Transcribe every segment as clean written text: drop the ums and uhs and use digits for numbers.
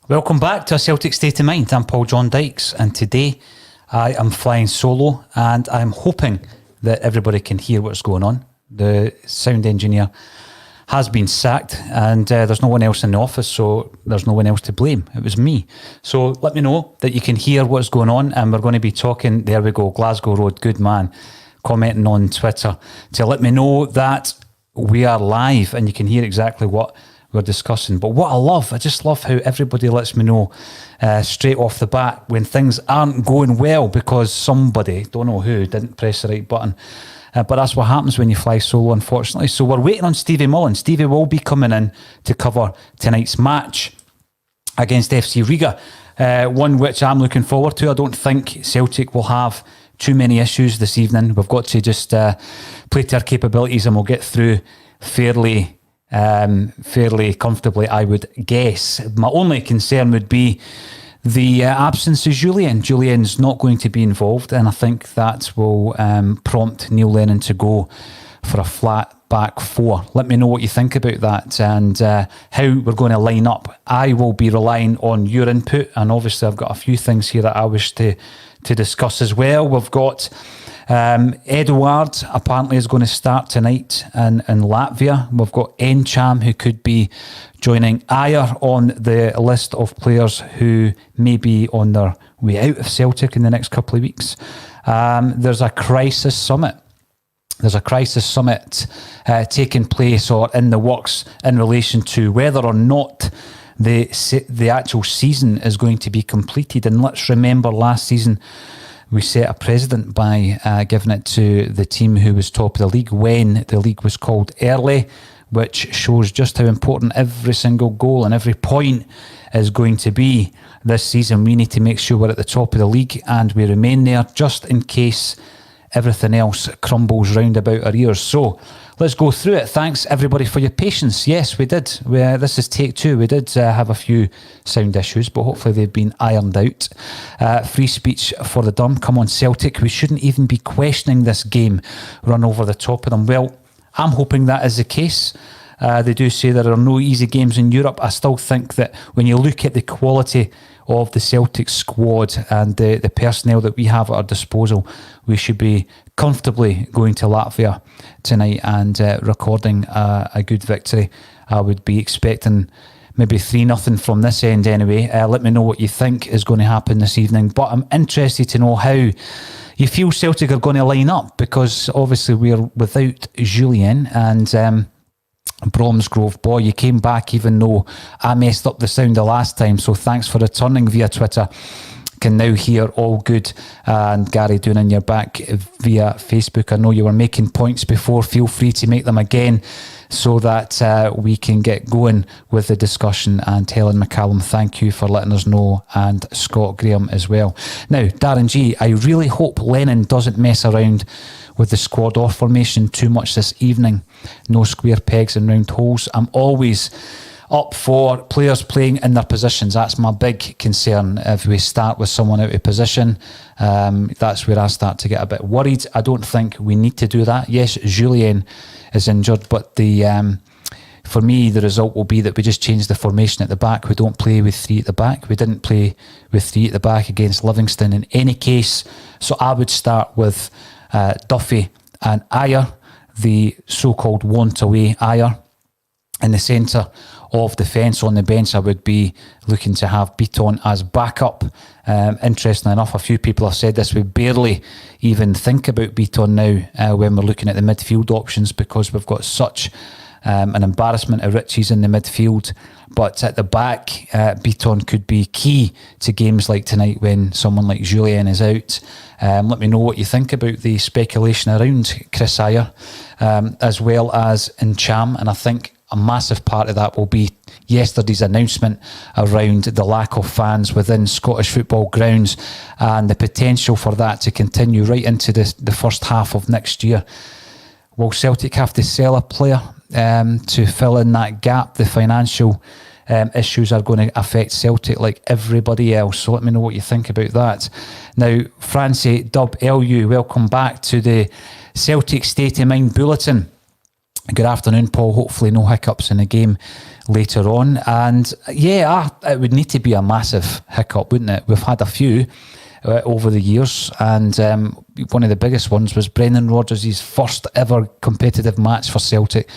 Welcome back to A Celtic State of Mind. I'm Paul John Dykes, and today I am flying solo, and I'm hoping that everybody can hear what's going on. The sound engineer has been sacked, and there's no one else in the office, so there's no one else to blame. It was me. So let me know that you can hear what's going on, and we're going to be talking, there we go, Glasgow Road, good man, commenting on Twitter to let me know that we are live and you can hear exactly what we're discussing. But what I just love how everybody lets me know straight off the bat when things aren't going well because somebody, don't know who, didn't press the right button. But that's what happens when you fly solo, unfortunately. So we're waiting on Stevie Mullen. Stevie will be coming in to cover tonight's match against FC Riga, one which I'm looking forward to. I don't think Celtic will have too many issues this evening. We've got to just play to our capabilities and we'll get through fairly comfortably, I would guess. My only concern would be the absence of Julian. Julian's not going to be involved, and I think that will prompt Neil Lennon to go for a flat back four. Let me know what you think about that and how we're going to line up. I will be relying on your input, and obviously I've got a few things here that I wish to discuss as well. We've got Eduard apparently is going to start tonight in Latvia. We've got Encham, who could be joining Ajer on the list of players who may be on their way out of Celtic in the next couple of weeks. There's a crisis summit. Taking place or in the works in relation to whether or not the actual season is going to be completed. And let's remember last season we set a precedent by giving it to the team who was top of the league when the league was called early, which shows just how important every single goal and every point is going to be this season. We need to make sure we're at the top of the league and we remain there just in case everything else crumbles round about our ears. So let's go through it. Thanks everybody for your patience. Yes, we did. This is take two. We did have a few sound issues, but hopefully they've been ironed out. Free speech for the dumb. Come on, Celtic. We shouldn't even be questioning this game. Run over the top of them. Well, I'm hoping that is the case. They do say there are no easy games in Europe. I still think that when you look at the quality of the Celtic squad and the personnel that we have at our disposal, we should be comfortably going to Latvia tonight and recording a good victory. I would be expecting maybe 3-0 from this end anyway. Let me know what you think is going to happen this evening. But I'm interested to know how you feel Celtic are going to line up, because obviously we're without Julian and Bromsgrove, boy, you came back even though I messed up the sound the last time, so thanks for returning via Twitter. Can now hear all good. And Gary doing in your back via Facebook. I know you were making points before. Feel free to make them again so that we can get going with the discussion. And Helen McCallum, thank you for letting us know, and Scott Graham as well. Now, Darren G, I really hope Lennon doesn't mess around with the squad off formation too much this evening. No square pegs and round holes. I'm always up for players playing in their positions. That's my big concern. If we start with someone out of position, that's where I start to get a bit worried. I don't think we need to do that. Yes, Julien is injured, but for me, the result will be that we just change the formation at the back. We don't play with three at the back. We didn't play with three at the back against Livingston in any case. So I would start with Duffy and Ajer, the so-called want-away Ajer. In the centre of defence on the bench, I would be looking to have Beaton as backup. Interestingly enough, a few people have said this. We barely even think about Beaton now when we're looking at the midfield options, because we've got such an embarrassment of riches in the midfield. But at the back, Beaton could be key to games like tonight when someone like Julien is out. Let me know what you think about the speculation around Chris Ajer, as well as Encham. And I think a massive part of that will be yesterday's announcement around the lack of fans within Scottish football grounds and the potential for that to continue right into the first half of next year. Will Celtic have to sell a player to fill in that gap? The financial issues are going to affect Celtic like everybody else. So let me know what you think about that. Now, Francie Dub LU, welcome back to the Celtic State of Mind Bulletin. Good afternoon, Paul. Hopefully no hiccups in the game later on. And yeah, it would need to be a massive hiccup, wouldn't it? We've had a few over the years, and one of the biggest ones was Brendan Rodgers' first ever competitive match for Celtic,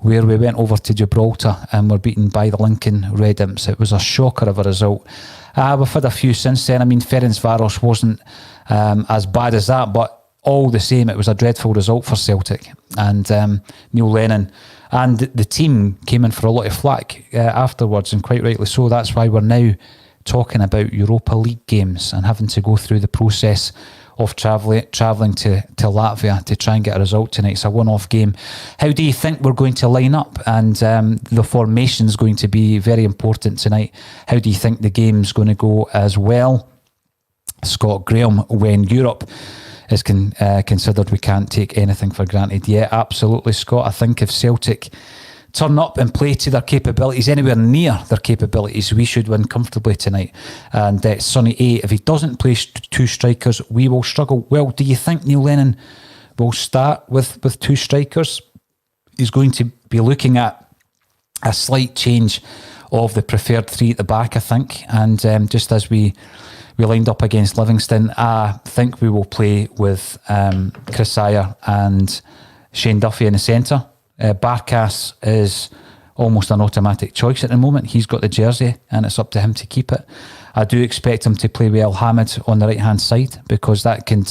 where we went over to Gibraltar and were beaten by the Lincoln Red Imps. It was a shocker of a result. We've had a few since then. I mean, Ferencvaros wasn't as bad as that, but all the same, it was a dreadful result for Celtic. And Neil Lennon and the team came in for a lot of flack afterwards, and quite rightly so. That's why we're now talking about Europa League games and having to go through the process of travelling to Latvia to try and get a result tonight. It's a one-off game. How do you think we're going to line up? And the formation is going to be very important tonight. How do you think the game's going to go as well? Scott Graham, when Europe is considered, we can't take anything for granted. Yeah, absolutely, Scott. I think if Celtic turn up and play to their capabilities, anywhere near their capabilities, we should win comfortably tonight. And Sonny A, if he doesn't play two strikers, we will struggle. Well, do you think Neil Lennon will start with two strikers? He's going to be looking at a slight change of the preferred three at the back, I think. And just as we lined up against Livingston, I think we will play with Chris Ajer and Shane Duffy in the centre. Barkas is almost an automatic choice at the moment. He's got the jersey and it's up to him to keep it. I do expect him to play with El Hamid on the right-hand side, because that can,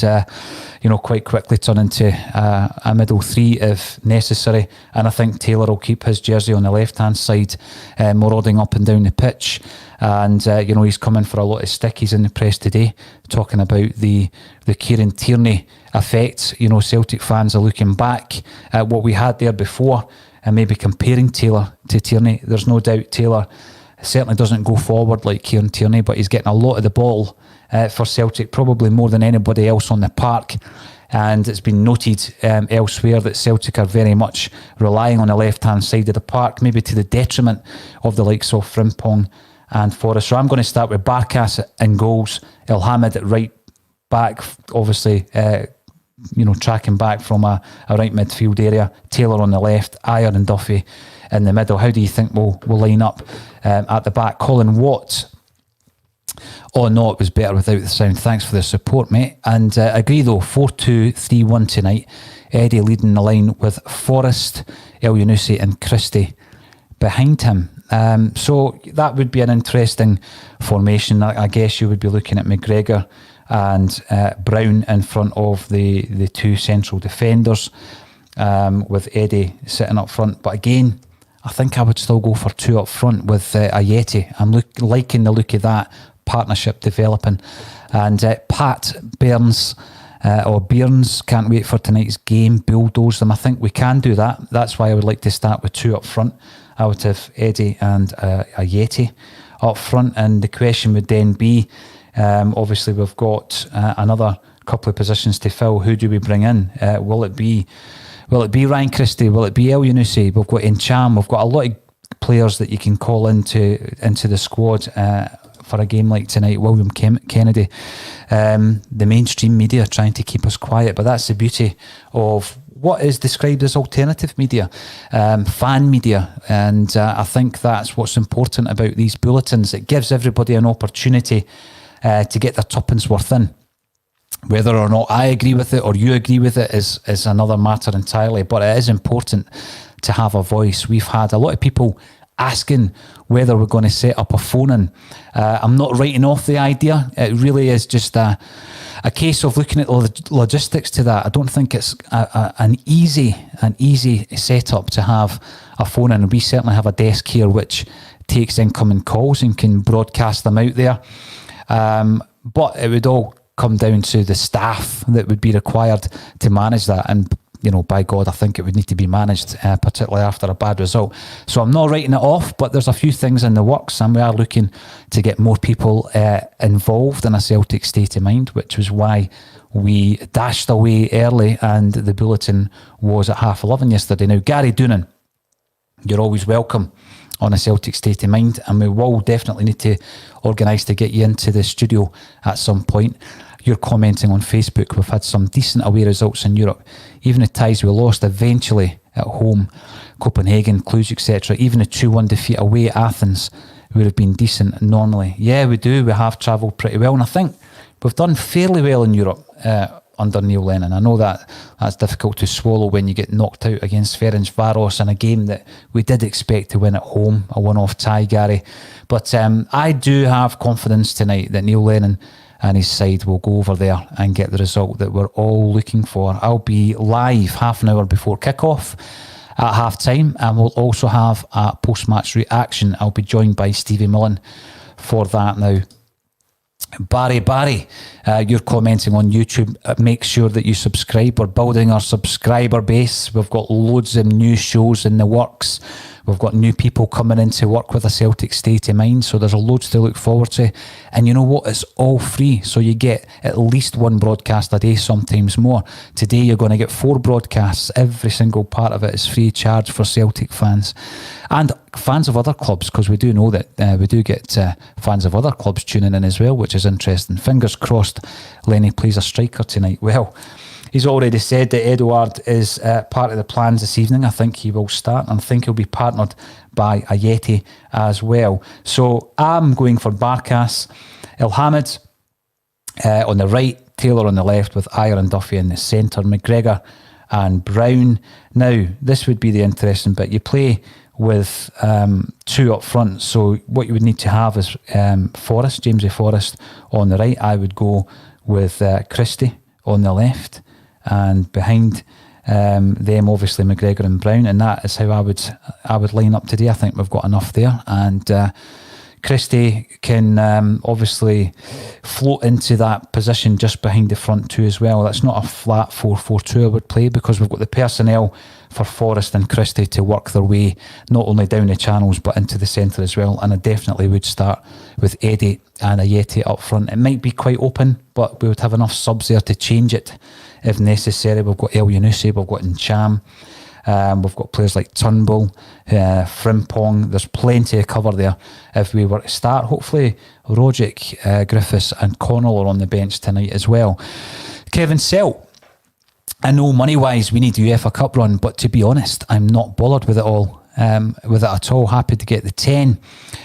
quite quickly turn into a middle three if necessary. And I think Taylor will keep his jersey on the left-hand side, marauding up and down the pitch. And, he's coming for a lot of stickies in the press today, talking about the Kieran Tierney effect. Celtic fans are looking back at what we had there before and maybe comparing Taylor to Tierney. There's no doubt Taylor certainly doesn't go forward like Kieran Tierney, but he's getting a lot of the ball for Celtic, probably more than anybody else on the park. And it's been noted elsewhere that Celtic are very much relying on the left-hand side of the park, maybe to the detriment of the likes of Frimpong and Forrest. So I'm going to start with Barkas in goals, El Hamid at right back, obviously, tracking back from a right midfield area, Taylor on the left, Ajer and Duffy in the middle. How do you think we'll line up at the back? Colin Watt. Oh no, it was better without the sound. Thanks for the support, mate. And agree though, 4-2-3-1 tonight. Eddie leading the line with Forrest, El Yunusi and Christie behind him. So that would be an interesting formation. I guess you would be looking at McGregor and Brown in front of the two central defenders, with Eddie sitting up front. But again, I think I would still go for two up front with Ajeti. I'm liking the look of that partnership developing. And Pat Burns or Byrnes, can't wait for tonight's game, bulldoze them. I think we can do that. That's why I would like to start with two up front. I would have Eddie and Ajeti up front. And the question would then be, obviously we've got another couple of positions to fill. Who do we bring in? Will it be Ryan Christie? Will it be El Yunusi? We've got Encham. We've got a lot of players that you can call into the squad for a game like tonight. William Kennedy. The mainstream media trying to keep us quiet, but that's the beauty of what is described as alternative media, fan media. And I think that's what's important about these bulletins. It gives everybody an opportunity to get their tuppence worth in. Whether or not I agree with it or you agree with it is another matter entirely, but it is important to have a voice. We've had a lot of people asking whether we're going to set up a phone-in. I'm not writing off the idea. It really is just a case of looking at logistics to that. I don't think it's an easy setup to have a phone-in. We certainly have a desk here which takes incoming calls and can broadcast them out there. But it would all come down to the staff that would be required to manage that. And, by God, I think it would need to be managed, particularly after a bad result. So I'm not writing it off, but there's a few things in the works, and we are looking to get more people involved in a Celtic state of mind, which was why we dashed away early and the bulletin was at 11:30 yesterday. Now, Gary Doonan, you're always welcome on a Celtic state of mind, and we will definitely need to organise to get you into the studio at some point. You're commenting on Facebook. We've had some decent away results in Europe. Even the ties we lost, eventually at home, Copenhagen, Cluj, etc. Even a 2-1 defeat away at Athens would have been decent normally. Yeah, we do. We have travelled pretty well, and I think we've done fairly well in Europe under Neil Lennon. I know that's difficult to swallow when you get knocked out against Ferencvaros in a game that we did expect to win at home, a one-off tie, Gary. But I do have confidence tonight that Neil Lennon and his side will go over there and get the result that we're all looking for. I'll be live half an hour before kickoff at half time, and we'll also have a post-match reaction. I'll be joined by Stevie Mullen for that now. Barry, you're commenting on YouTube. Make sure that you subscribe. We're building our subscriber base. We've got loads of new shows in the works. We've got new people coming in to work with a Celtic state of mind, so there's loads to look forward to. And you know what? It's all free, so you get at least one broadcast a day, sometimes more. Today you're going to get 4 broadcasts. Every single part of it is free of charge for Celtic fans and fans of other clubs, because we do know that we do get fans of other clubs tuning in as well, which is interesting. Fingers crossed Lenny plays a striker tonight. Well, he's already said that Edouard is part of the plans this evening. I think he will start, and I think he'll be partnered by Ajer as well. So I'm going for Barkas, Elhamed on the right, Taylor on the left, with Ajer and Duffy in the centre, McGregor and Brown. Now, this would be the interesting bit. You play with 2 up front, so what you would need to have is Forrest, Jamesy Forrest on the right. I would go with Christie on the left, and behind them obviously McGregor and Brown, and that is how I would line up today. I think we've got enough there, and Christie can obviously float into that position just behind the front 2 as well. That's not a flat 4-4-2 I would play, because we've got the personnel for Forrest and Christie to work their way not only down the channels but into the centre as well. And I definitely would start with Eddie and Ayeti up front. It might be quite open, but we would have enough subs there to change it if necessary. We've got El Yunusi, we've got Ncham, we've got players like Turnbull, Frimpong. There's plenty of cover there if we were to start. Hopefully Rogic, Griffiths and Connell are on the bench tonight as well. Kevin Selt, I know money-wise we need the UEFA Cup run, but to be honest, I'm not bothered with it all, at all. Happy to get the 10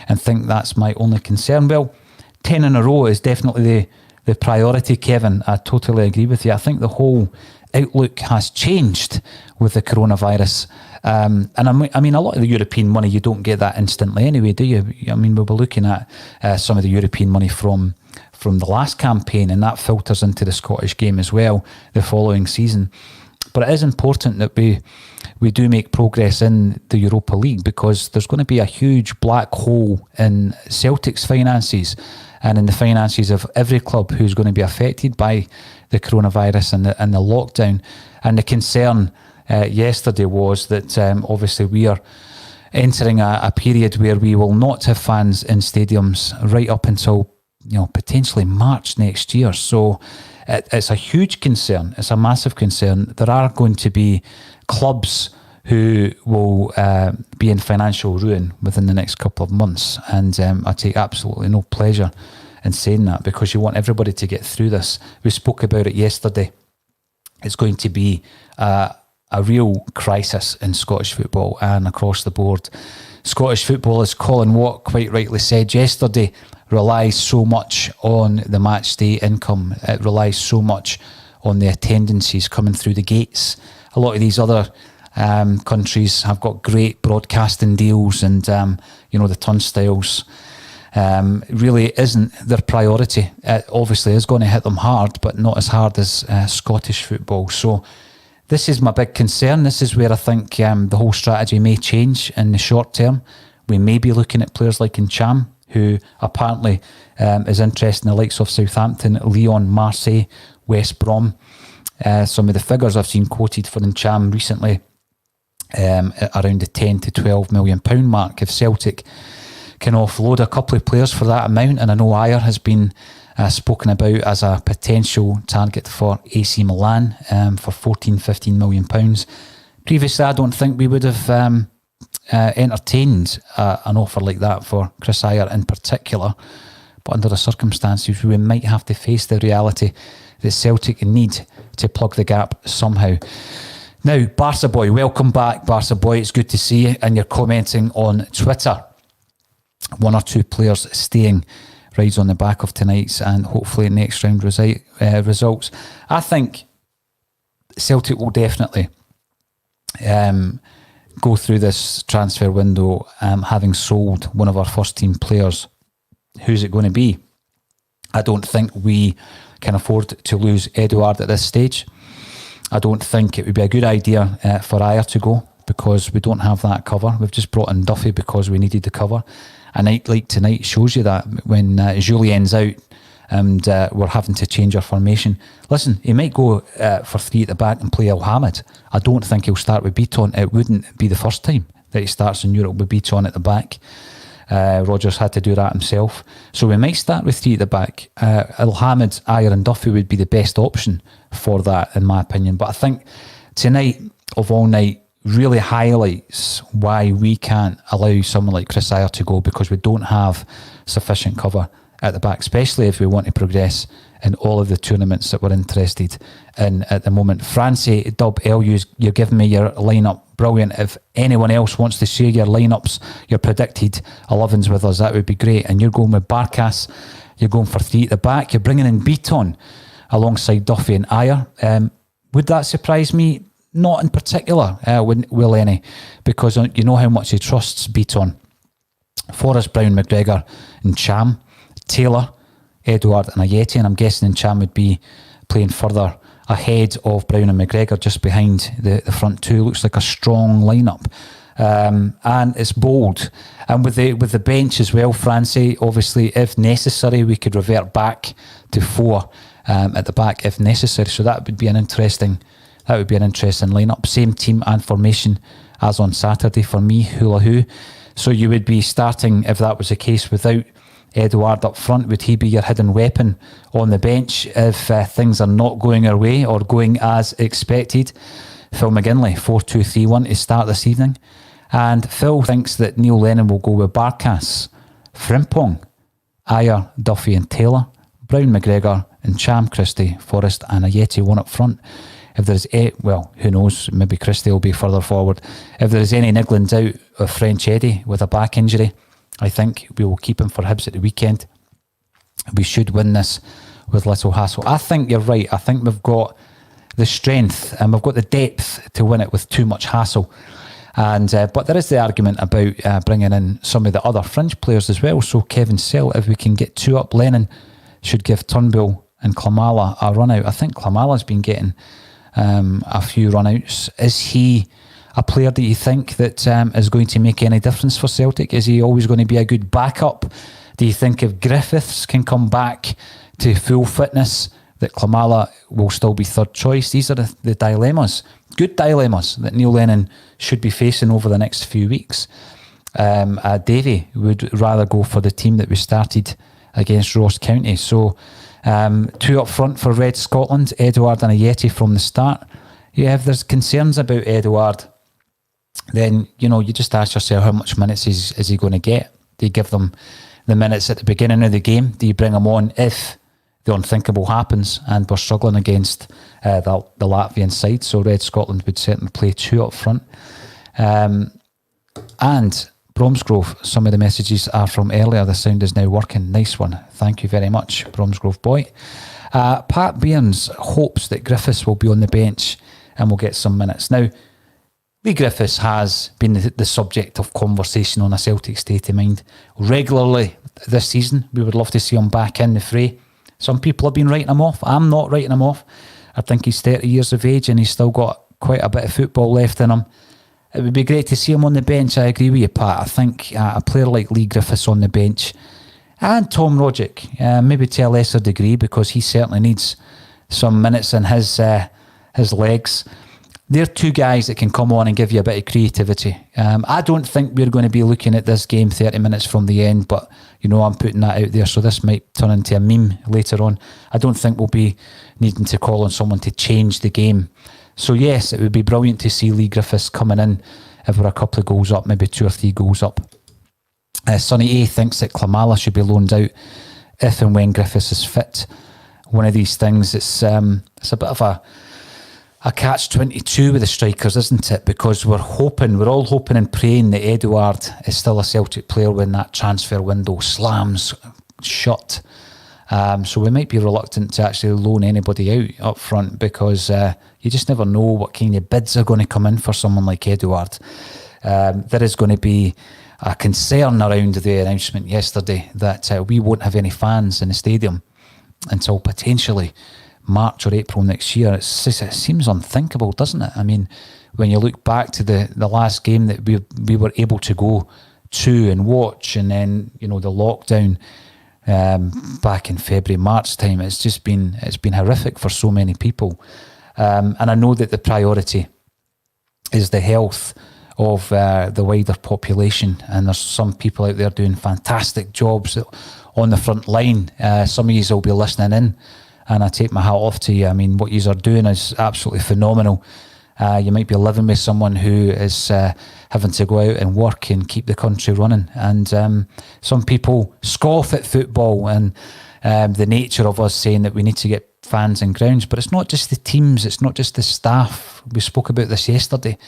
and think that's my only concern. Well, 10 in a row is definitely the priority, Kevin. I totally agree with you. I think the whole outlook has changed with the coronavirus. And I mean, a lot of the European money, you don't get that instantly anyway, do you? I mean, we'll be looking at some of the European money from the last campaign, and that filters into the Scottish game as well the following season. But it is important that we do make progress in the Europa League, because there's going to be a huge black hole in Celtic's finances and in the finances of every club who's going to be affected by the coronavirus and the lockdown. And the concern yesterday was that obviously we are entering a period where we will not have fans in stadiums right up until potentially March next year. So it's a huge concern. It's a massive concern. There are going to be clubs who will be in financial ruin within the next couple of months. And I take absolutely no pleasure in saying that, because you want everybody to get through this. We spoke about it yesterday. It's going to be a real crisis in Scottish football and across the board. Scottish football, as Colin Watt quite rightly said yesterday, relies so much on the match day income. It relies so much on the attendances coming through the gates. A lot of these other countries have got great broadcasting deals, and the turnstiles really isn't their priority. It obviously is going to hit them hard, but not as hard as Scottish football. So this is my big concern. This is where I think the whole strategy may change in the short term. We may be looking at players like Ncham, who apparently is interested in the likes of Southampton, Lyon, Marseille, West Brom. Some of the figures I've seen quoted for Ncham recently, around the 10 to 12 million pound mark. If Celtic can offload a couple of players for that amount, and I know Ajer has been spoken about as a potential target for AC Milan for 14, 15 million pounds. Previously, I don't think we would have entertained an offer like that for Chris Ajer in particular, but under the circumstances we might have to face the reality that Celtic need to plug the gap somehow. Now, Barca Boy, welcome back, Barca Boy. It's good to see you, and you're commenting on Twitter. One or two players staying rides on the back of tonight's and hopefully next round results. I think Celtic will definitely go through this transfer window having sold one of our first team players. Who's it going to be? I don't think we can afford to lose Eduard at this stage. I don't think it would be a good idea for Ajer to go because we don't have that cover. We've just brought in Duffy because we needed the cover. A night like tonight shows you that when Julien's out and we're having to change our formation. Listen, he might go for three at the back and play Alhamid. I don't think he'll start with Beaton. It wouldn't be the first time that he starts in Europe with Beaton at the back. Rodgers had to do that himself. So we might start with three at the back. Alhamid, Ajer and Duffy would be the best option for that, in my opinion. But I think tonight, of all night, really highlights why we can't allow someone like Chris Ajer to go, because we don't have sufficient cover at the back, especially if we want to progress in all of the tournaments that we're interested in at the moment. Francie, Dub, LU, you're giving me your lineup. Brilliant. If anyone else wants to share your lineups, your predicted 11s with us, that would be great. And you're going with Barkas, you're going for three at the back, you're bringing in Beaton alongside Duffy and Ajer. Would that surprise me? Not in particular, will any, because you know how much he trusts Beaton. Forrest, Brown, McGregor and Cham, Taylor, Eduard and Ajeti, and I'm guessing Cham would be playing further ahead of Brown and McGregor, just behind the front two. Looks like a strong lineup, and it's bold. And with the bench as well, Francie, obviously, if necessary, we could revert back to four at the back if necessary. So that would be an interesting lineup. Same team and formation as on Saturday for me, hula hoo. So you would be starting, if that was the case, without Eduard up front. Would he be your hidden weapon on the bench if things are not going our way or going as expected? Phil McGinley, 4-2-3-1 to start this evening. And Phil thinks that Neil Lennon will go with Barkas, Frimpong, Ajer, Duffy and Taylor, Brown, McGregor and Cham, Christie, Forrest and Ajeti, one up front. If there's who knows, maybe Christie will be further forward. If there's any nigglings out of French Eddie with a back injury, I think we will keep him for Hibs at the weekend. We should win this with little hassle. I think you're right. I think we've got the strength and we've got the depth to win it with too much hassle. And but there is the argument about bringing in some of the other fringe players as well. So Kevin Sell, if we can get two up, Lennon should give Turnbull and Klamala a run out. I think Klamala's been getting a few run outs. Is he a player that you think that is going to make any difference for Celtic? Is he always going to be a good backup? Do you think if Griffiths can come back to full fitness, that Klamala will still be third choice? These are the dilemmas, good dilemmas, that Neil Lennon should be facing over the next few weeks. Davy would rather go for the team that we started against Ross County. So two up front for Red Scotland, Eduard and Ajeti from the start. Yeah, if there's concerns about Eduard, then, you just ask yourself, how much minutes is he going to get? Do you give them the minutes at the beginning of the game? Do you bring him on if the unthinkable happens and we're struggling against the Latvian side? So Red Scotland would certainly play two up front. And Bromsgrove, some of the messages are from earlier. The sound is now working. Nice one. Thank you very much, Bromsgrove boy. Pat Beirns hopes that Griffiths will be on the bench and will get some minutes. Now, Lee Griffiths has been the subject of conversation on a Celtic State of Mind regularly this season. We would love to see him back in the fray. Some people have been writing him off. I'm not writing him off. I think he's 30 years of age and he's still got quite a bit of football left in him. It would be great to see him on the bench. I agree with you, Pat. I think a player like Lee Griffiths on the bench, and Tom Rogic, maybe to a lesser degree, because he certainly needs some minutes in his legs. They're two guys that can come on and give you a bit of creativity. I don't think we're going to be looking at this game 30 minutes from the end, but I'm putting that out there, so this might turn into a meme later on. I don't think we'll be needing to call on someone to change the game. So yes, it would be brilliant to see Lee Griffiths coming in if we're a couple of goals up, maybe 2 or 3 goals up. Sonny A thinks that Klamala should be loaned out if and when Griffiths is fit. One of these things, it's a bit of a a catch-22 with the strikers, isn't it? Because we're all hoping and praying that Edouard is still a Celtic player when that transfer window slams shut. So we might be reluctant to actually loan anybody out up front, because you just never know what kind of bids are going to come in for someone like Edouard. There is going to be a concern around the announcement yesterday that we won't have any fans in the stadium until potentially March or April next year. It seems unthinkable, doesn't it? I mean, when you look back to the last game that we were able to go to and watch, and then the lockdown back in February, March time, it's been horrific for so many people. And I know that the priority is the health of the wider population, and there's some people out there doing fantastic jobs on the front line. Some of you will be listening in, and I take my hat off to you. I mean, what you are doing is absolutely phenomenal. You might be living with someone who is having to go out and work and keep the country running. And some people scoff at football and the nature of us saying that we need to get fans and grounds. But it's not just the teams, it's not just the staff. We spoke about this yesterday.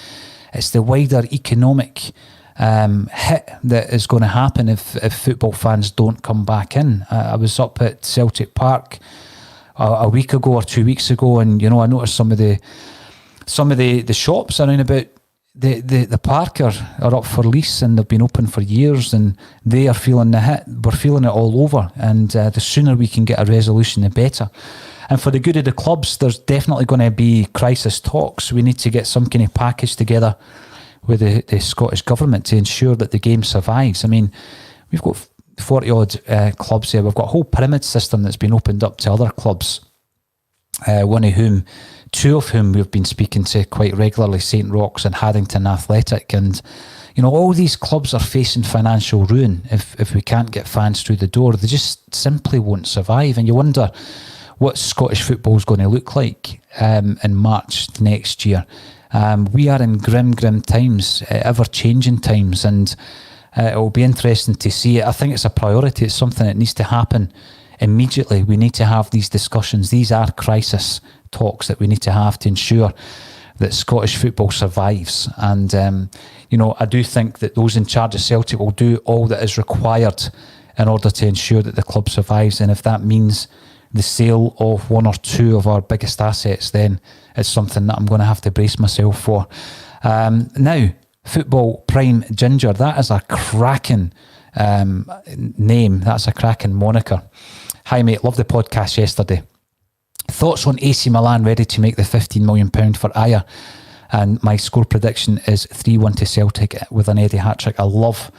It's the wider economic hit that is going to happen if football fans don't come back in. I was up at Celtic Park a week ago or 2 weeks ago, and I noticed some of the shops around about the park are up for lease, and they've been open for years, and they are feeling the hit. We're feeling it all over, and the sooner we can get a resolution, the better. And for the good of the clubs, there's definitely going to be crisis talks. We need to get some kind of package together with the Scottish Government to ensure that the game survives. I mean, we've got 40 odd clubs here. We've got a whole pyramid system that's been opened up to other clubs, two of whom we've been speaking to quite regularly, St Roch's and Haddington Athletic. And all these clubs are facing financial ruin if we can't get fans through the door. They just simply won't survive. And you wonder what Scottish football is going to look like in March next year. We are in grim times, ever-changing times, and it will be interesting to see it. I think it's a priority. It's something that needs to happen immediately. We need to have these discussions. These are crisis talks that we need to have to ensure that Scottish football survives. And, I do think that those in charge of Celtic will do all that is required in order to ensure that the club survives. And if that means the sale of one or two of our biggest assets, then it's something that I'm going to have to brace myself for. Now, Football Prime Ginger, that is a cracking name. That's a cracking moniker. Hi mate, love the podcast yesterday. Thoughts on AC Milan ready to make the £15 million for Ajer? And my score prediction is 3-1 to Celtic with an Eddie hat-trick. I love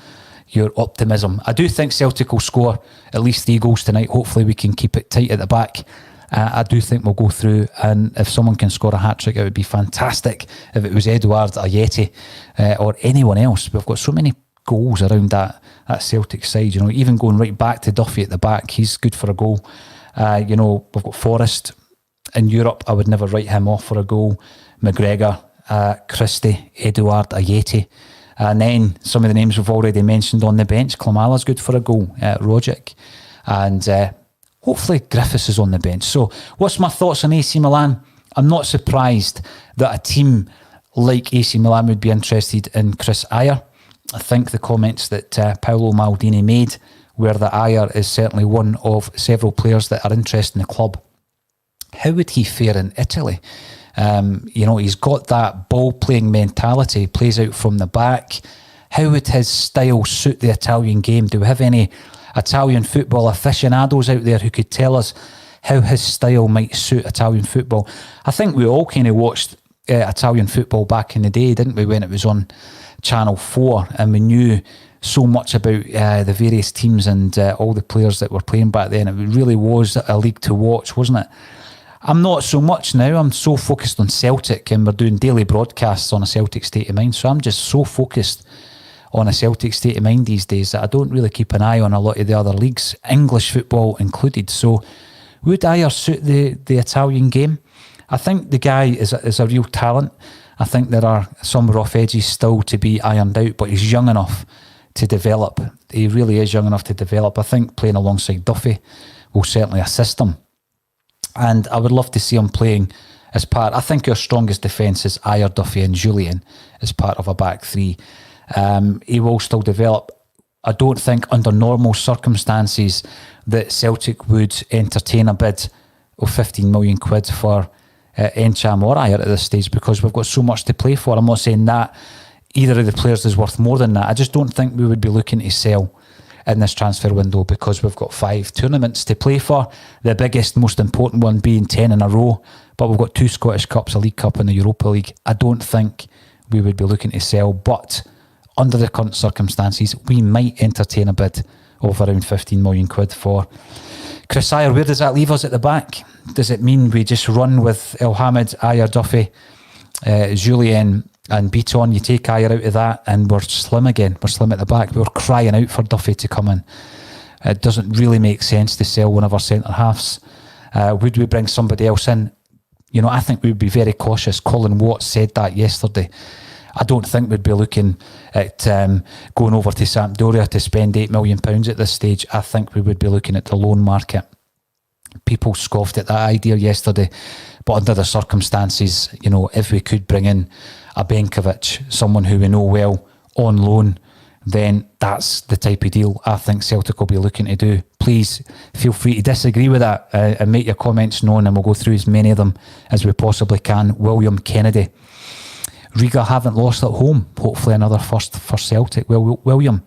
your optimism. I do think Celtic will score at least 3 goals tonight. Hopefully we can keep it tight at the back. I do think we'll go through, and if someone can score a hat-trick, it would be fantastic. If it was Edouard, Ajer, or anyone else. We've got so many goals around that Celtic side, even going right back to Duffy at the back, he's good for a goal. We've got Forrest in Europe. I would never write him off for a goal. McGregor, Christie, Edouard, Ajer. And then some of the names we've already mentioned on the bench. Klimala's good for a goal. Rogic. And hopefully Griffiths is on the bench. So what's my thoughts on AC Milan? I'm not surprised that a team like AC Milan would be interested in Chris Ajer. I think the comments that Paolo Maldini made were that Ajer is certainly one of several players that are interested in the club. How would he fare in Italy? He's got that ball-playing mentality, plays out from the back. How would his style suit the Italian game? Do we have any Italian football aficionados out there who could tell us how his style might suit Italian football? I think we all kind of watched Italian football back in the day, didn't we, when it was on Channel 4, and we knew so much about the various teams and all the players that were playing back then. It really was a league to watch, wasn't it? I'm not so much now. I'm so focused on Celtic, and we're doing daily broadcasts on a Celtic state of mind, so I'm just so focused on a Celtic state of mind these days that I don't really keep an eye on a lot of the other leagues, English football included. So would Ajer suit the Italian game? I think the guy is a real talent. I think there are some rough edges still to be ironed out, but he's young enough to develop. He really is young enough to develop. I think playing alongside Duffy will certainly assist him. And I would love to see him playing as part. I think our strongest defence is Ajer, Duffy and Julian as part of a back three. He will still develop. I don't think under normal circumstances that Celtic would entertain a bid of 15 million quid for Encham or Ajer at this stage, because we've got so much to play for. I'm not saying that either of the players is worth more than that. I just don't think we would be looking to sell in this transfer window, because we've got 5 tournaments to play for, the biggest, most important one being 10 in a row, but we've got 2 Scottish Cups, a League Cup and the Europa League. I don't think we would be looking to sell, but under the current circumstances, we might entertain a bid of around 15 million quid for Chris Ajer. Where does that leave us at the back? Does it mean we just run with Elhamed, Ajer, Duffy, Julien and Beaton? You take Ajer out of that and we're slim again. We're slim at the back. We were crying out for Duffy to come in. It doesn't really make sense to sell one of our centre-halves. Would we bring somebody else in? You know, I think we would be very cautious. Colin Watt said that yesterday. I don't think we'd be looking at going over to Sampdoria to spend £8 million at this stage. I think we would be looking at the loan market. People scoffed at that idea yesterday, but under the circumstances, you know, if we could bring in a Benkovic, someone who we know well, on loan, then that's the type of deal I think Celtic will be looking to do. Please feel free to disagree with that and make your comments known, and we'll go through as many of them as we possibly can. William Kennedy: Riga haven't lost at home. Hopefully another first for Celtic. Well, William,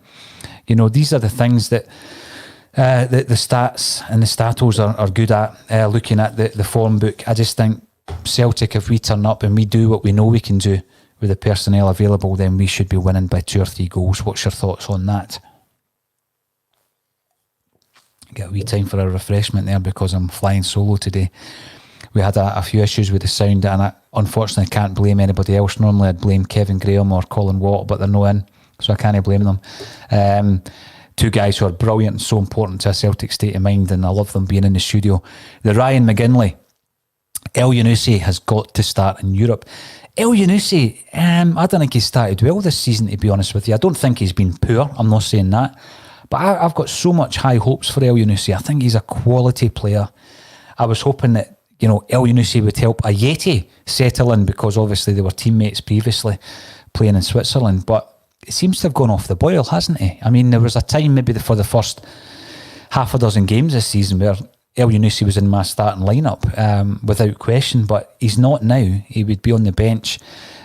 you know, these are the things that the stats and the statos are good at, looking at the form book. I just think Celtic, if we turn up and we do what we know we can do with the personnel available, then we should be winning by 2 or 3 goals. What's your thoughts on that? Get a wee time for a refreshment there because I'm flying solo today. We had a few issues with the sound, and I unfortunately can't blame anybody else. Normally I'd blame Kevin Graham or Colin Watt, but they're not in, so I can't blame them. 2 guys who are brilliant and so important to a Celtic state of mind, and I love them being in the studio. The Ryan McGinley: El Yunusi has got to start in Europe. El Yunusi, I don't think he's started well this season, to be honest with you. I don't think he's been poor, I'm not saying that, but I've got so much high hopes for El Yunusi. I think he's a quality player. I was hoping that, you know, El Yunusi would help Ajer settle in, because obviously they were teammates previously playing in Switzerland, but it seems to have gone off the boil, hasn't he? I mean, there was a time maybe for the first half a dozen games this season where El Yunusi was in my starting lineup without question, but he's not now. He would be on the bench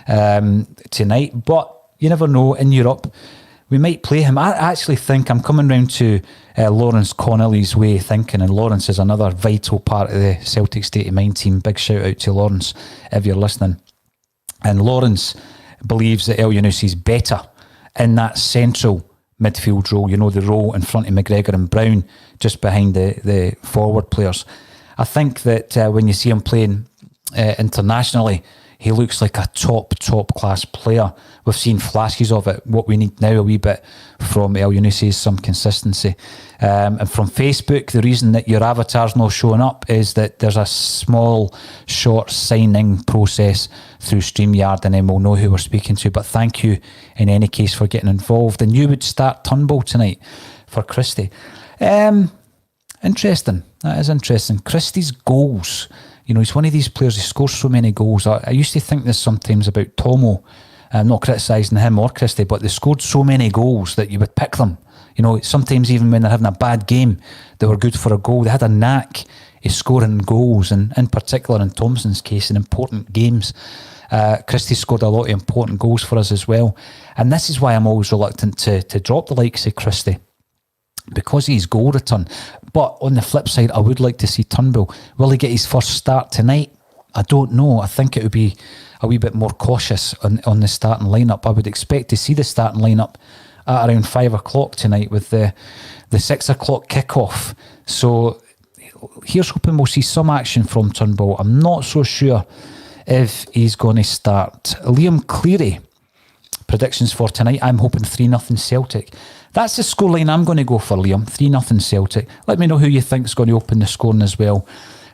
tonight, but you never know. In Europe, we might play him. I actually think I'm coming round to Lawrence Connolly's way of thinking, and Lawrence is another vital part of the Celtic State of Mind team. Big shout out to Lawrence if you're listening. And Lawrence believes that El Yunusi is better in that central midfield role, you know, the role in front of McGregor and Brown, just behind the forward players. I think that when you see him playing internationally, he looks like a top class player. We've seen flashes of it. What we need now a wee bit from El Yunusi is some consistency. And from Facebook, the reason that your avatar's not showing up is that there's a small, short signing process through StreamYard, and then we'll know who we're speaking to. But thank you in any case for getting involved. And you would start Turnbull tonight for Christie. Interesting. That is interesting. Christie's goals. You know, he's one of these players who scores so many goals. I used to think this sometimes about Tomo. I'm not criticising him or Christie, but they scored so many goals that you would pick them. You know, sometimes even when they're having a bad game, they were good for a goal. They had a knack of scoring goals, and in particular in Thompson's case, in important games. Christie scored a lot of important goals for us as well. And this is why I'm always reluctant to drop the likes of Christie, because of his goal return. But on the flip side, I would like to see Turnbull. Will he get his first start tonight? I don't know. I think it would be a wee bit more cautious on the starting lineup. I would expect to see the starting lineup at around 5 o'clock tonight with the 6 o'clock kickoff. So here's hoping we'll see some action from Turnbull. I'm not so sure if he's going to start. Liam Cleary, predictions for tonight. I'm hoping 3-0 Celtic. That's the scoreline I'm going to go for, Liam. 3-0 Celtic. Let me know who you think is going to open the scoring as well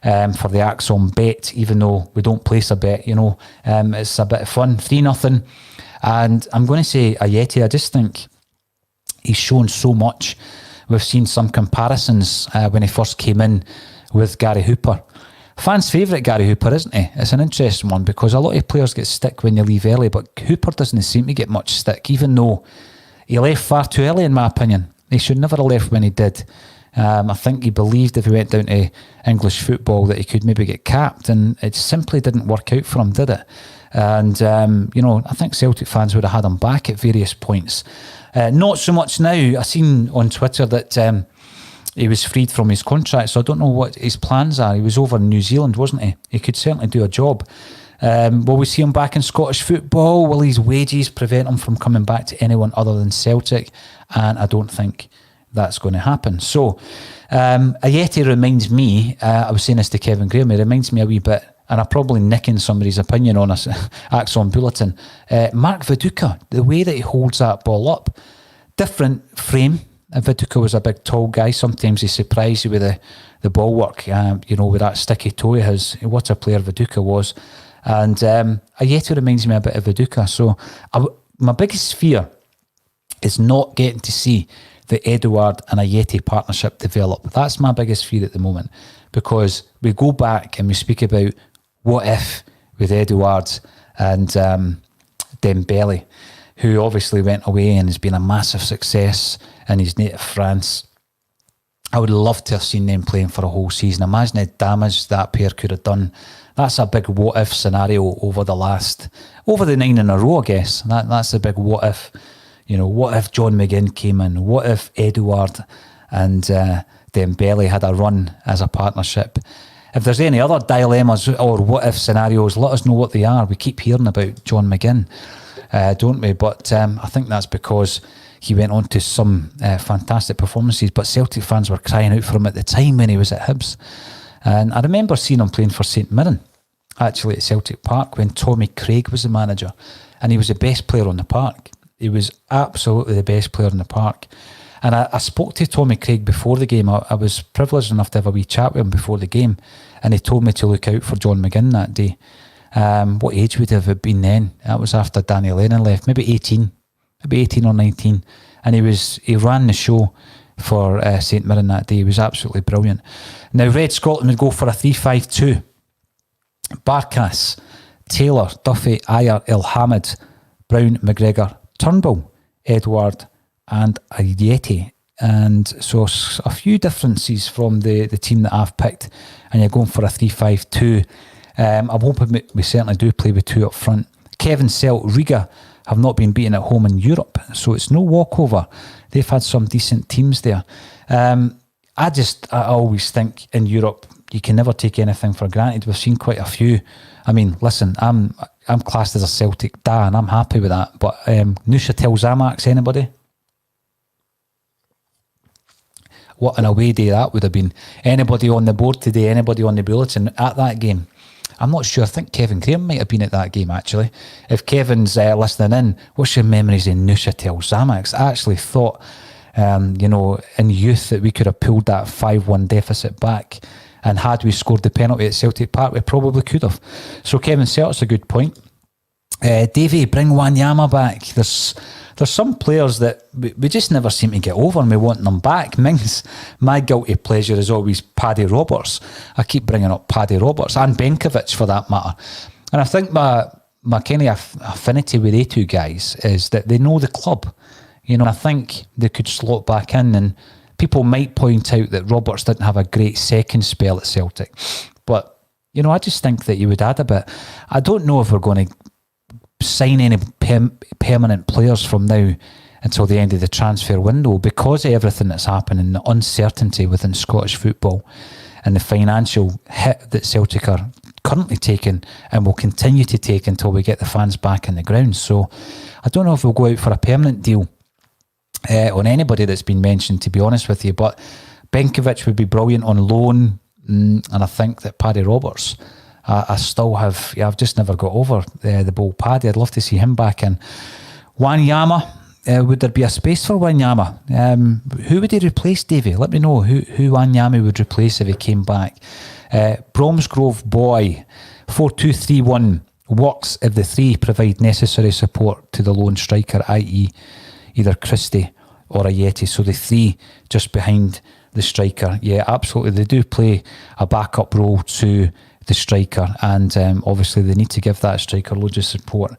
for the Axon bet, even though we don't place a bet, you know. It's a bit of fun. 3-0. And I'm going to say Ajer. I just think he's shown so much. We've seen some comparisons when he first came in with Gary Hooper. Fans' favourite, Gary Hooper, isn't he? It's an interesting one because a lot of players get stick when you leave early, but Hooper doesn't seem to get much stick, even though he left far too early, in my opinion. He should never have left when he did. I think he believed if he went down to English football that he could maybe get capped, and it simply didn't work out for him, did it? And, I think Celtic fans would have had him back at various points. Not so much now. I seen on Twitter that he was freed from his contract, so I don't know what his plans are. He was over in New Zealand, wasn't he? He could certainly do a job. Will we see him back in Scottish football? Will his wages prevent him from coming back to anyone other than Celtic? And I don't think that's going to happen. So, Ajer reminds me, I was saying this to Kevin Graham, he reminds me a wee bit, and I'm probably nicking somebody's opinion on us, Axon Bulletin. Mark Viduka, the way that he holds that ball up, different frame. Viduka was a big tall guy. Sometimes he surprised you with the ball work, with that sticky toe of his. What a player Viduka was. And Ajer reminds me a bit of Viduka. So my biggest fear is not getting to see the Edouard and Ajer partnership develop. That's my biggest fear at the moment, because we go back and we speak about what if with Edouard and Dembele, who obviously went away and has been a massive success in his native France. I would love to have seen them playing for a whole season. Imagine the damage that pair could have done. That's a big what if scenario over the 9 in a row, I guess. That's a big what if. What if John McGinn came in? What if Edouard and Dembele had a run as a partnership? If there's any other dilemmas or what if scenarios, let us know what they are. We keep hearing about John McGinn, don't we? But I think that's because he went on to some fantastic performances, but Celtic fans were crying out for him at the time when he was at Hibs. And I remember seeing him playing for St Mirren, actually at Celtic Park, when Tommy Craig was the manager, and he was the best player on the park. He was absolutely the best player in the park. And I spoke to Tommy Craig before the game. I was privileged enough to have a wee chat with him before the game, and he told me to look out for John McGinn that day. What age would have it been then? That was after Danny Lennon left, maybe 18 or 19. And he ran the show for St Mirren that day. He was absolutely brilliant. Now, Red Scotland would go for a 3-5-2. Barkas, Taylor, Duffy, Ajer, Ilhamid, Brown, McGregor, Turnbull, Edouard and Ajer. And so a few differences from the team that I've picked, and you're going for a 3-5-2. I'm hoping we certainly do play with two up front. Kevin Celtic Riga have not been beaten at home in Europe, so it's no walkover. They've had some decent teams there. I always think in Europe you can never take anything for granted. We've seen quite a few. I mean, listen, I'm classed as a Celtic da, and I'm happy with that. But Neuchâtel Xamax, anybody? What an away day that would have been. Anybody on the board today, anybody on the bulletin at that game? I'm not sure. I think Kevin Graham might have been at that game, actually. If Kevin's listening in, what's your memories in Neuchâtel Xamax? I actually thought, in youth that we could have pulled that 5-1 deficit back. And had we scored the penalty at Celtic Park, we probably could have. So Kevin Celtic's a good point. Davey, bring Wanyama back. There's some players that we just never seem to get over, and we want them back. Mings, my guilty pleasure is always Paddy Roberts. I keep bringing up Paddy Roberts and Benkovic for that matter. And I think my kind of affinity with they two guys is that they know the club. I think they could slot back in, and people might point out that Roberts didn't have a great second spell at Celtic. But, I just think that you would add a bit. I don't know if we're going to sign any permanent players from now until the end of the transfer window, because of everything that's happening, the uncertainty within Scottish football and the financial hit that Celtic are currently taking and will continue to take until we get the fans back in the ground. So I don't know if we'll go out for a permanent deal on anybody that's been mentioned, to be honest with you. But Benkovic would be brilliant on loan, and I think that Paddy Roberts, I still have, I've just never got over the ball Paddy. I'd love to see him back in. Wanyama, would there be a space for Wanyama? Who would he replace, Davey? Let me know who Wanyama would replace if he came back. Bromsgrove Boy, 4-2-3-1 works if the three provide necessary support to the lone striker, i.e. either Christie or Ajer. So the three just behind the striker. Yeah, absolutely. They do play a backup role to the striker, and obviously they need to give that striker loads of support.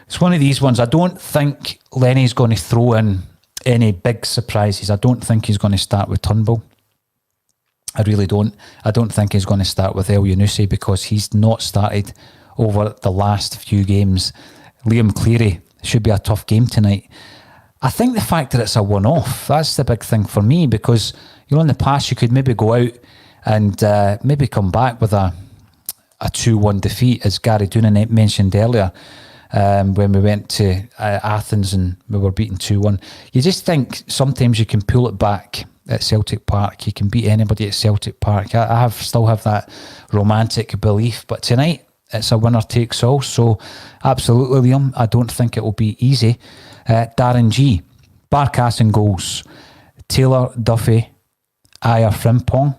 It's one of these ones. I don't think Lenny's going to throw in any big surprises. I don't think he's going to start with Turnbull. I really don't. I don't think he's going to start with El Yunusi because he's not started over the last few games. Liam Cleary should be a tough game tonight. I think the fact that it's a one-off, that's the big thing for me, because in the past you could maybe go out and maybe come back with a 2-1 defeat, as Gary Doonan mentioned earlier, when we went to Athens and we were beaten 2-1. You just think sometimes you can pull it back at Celtic Park. You can beat anybody at Celtic Park. I still have that romantic belief, but tonight it's a winner takes all. So absolutely, Liam, I don't think it will be easy. Darren G, Barca and goals. Taylor, Duffy, Ajer, Frimpong,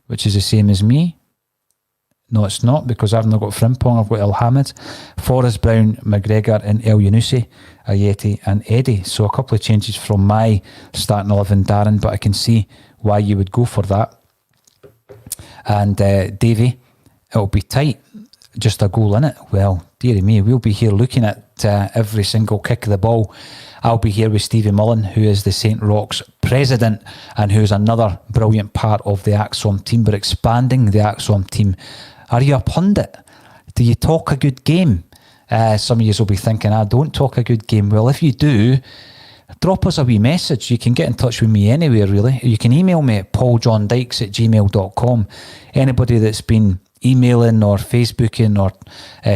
which is the same as me. No, it's not, because I've not got Frimpong, I've got El Hamid. Forrest, Brown, McGregor and El Yunusi, Ayeti and Eddie. So a couple of changes from my starting 11, Darren, but I can see why you would go for that. And Davey, it'll be tight, just a goal in it. Well, dearie me, we'll be here looking at every single kick of the ball. I'll be here with Stevie Mullen, who is the St. Roch's president and who's another brilliant part of the Axom team. We're expanding the Axom team. Are you a pundit? Do you talk a good game? Some of you will be thinking, I don't talk a good game. Well, if you do, drop us a wee message. You can get in touch with me anywhere, really. You can email me at pauldahndykes@gmail.com. Anybody that's been emailing or Facebooking or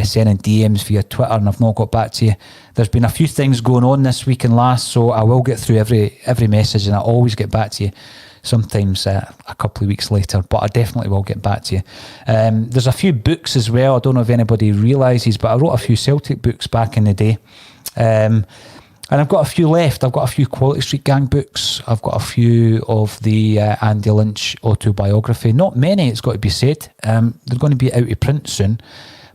sending DMs via Twitter and I've not got back to you, there's been a few things going on this week and last, so I will get through every message and I always get back to you. Sometimes a couple of weeks later, but I definitely will get back to you. There's a few books as well. I don't know if anybody realises, but I wrote a few Celtic books back in the day. And I've got a few left. I've got a few Quality Street Gang books. I've got a few of the Andy Lynch autobiography. Not many, it's got to be said. They're going to be out of print soon.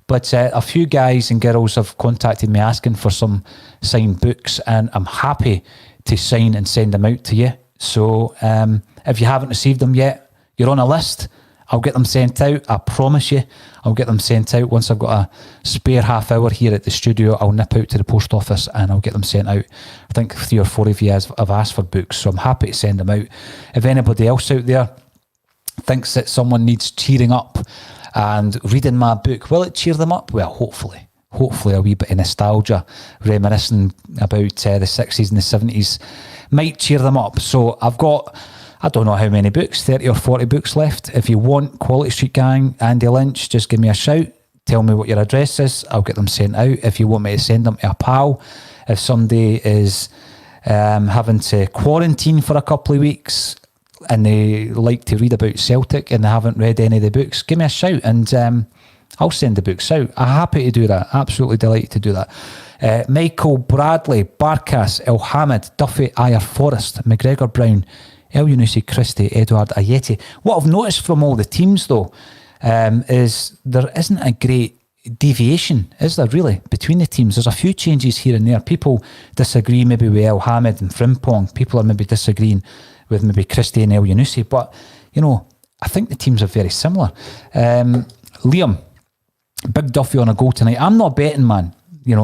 But a few guys and girls have contacted me asking for some signed books, and I'm happy to sign and send them out to you. So if you haven't received them yet, you're on a list. I'll get them sent out. I promise you, I'll get them sent out. Once I've got a spare half hour here at the studio, I'll nip out to the post office and I'll get them sent out. I think 3 or 4 of you have asked for books, so I'm happy to send them out. If anybody else out there thinks that someone needs cheering up and reading my book, will it cheer them up? Well, hopefully a wee bit of nostalgia, reminiscing about the 60s and the 70s might cheer them up. So I've got, I don't know how many books, 30 or 40 books left. If you want Quality Street Gang, Andy Lynch, just give me a shout. Tell me what your address is. I'll get them sent out. If you want me to send them to a pal, if somebody is having to quarantine for a couple of weeks and they like to read about Celtic and they haven't read any of the books, give me a shout and I'll send the books out. I'm happy to do that. Absolutely delighted to do that. Michael Bradley, Barkas, El Hamid, Duffy, Ajer, Forrest, McGregor, Brown, El Yunusi, Christie, Edward, Ayeti. What I've noticed from all the teams, though, is there isn't a great deviation, is there really, between the teams? There's a few changes here and there. People disagree maybe with El Hamid and Frimpong. People are maybe disagreeing with maybe Christie and El Yunusi. But, I think the teams are very similar. Liam, Big Duffy on a goal tonight. I'm not a betting man.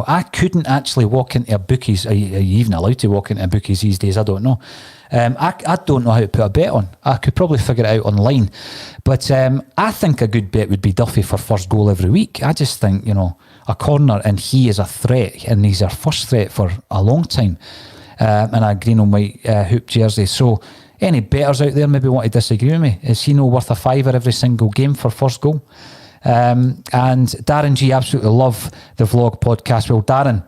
I couldn't actually walk into a bookies. Are you even allowed to walk into a bookies these days? I don't know. I don't know how to put a bet on. I could probably figure it out online. But I think a good bet would be Duffy for first goal every week. I just think, a corner and he is a threat, and he's our first threat for a long time. And a green and white hoop jersey. So any bettors out there maybe want to disagree with me? Is he no worth a fiver every single game for first goal? And Darren G, absolutely love the vlog podcast. Well, Darren,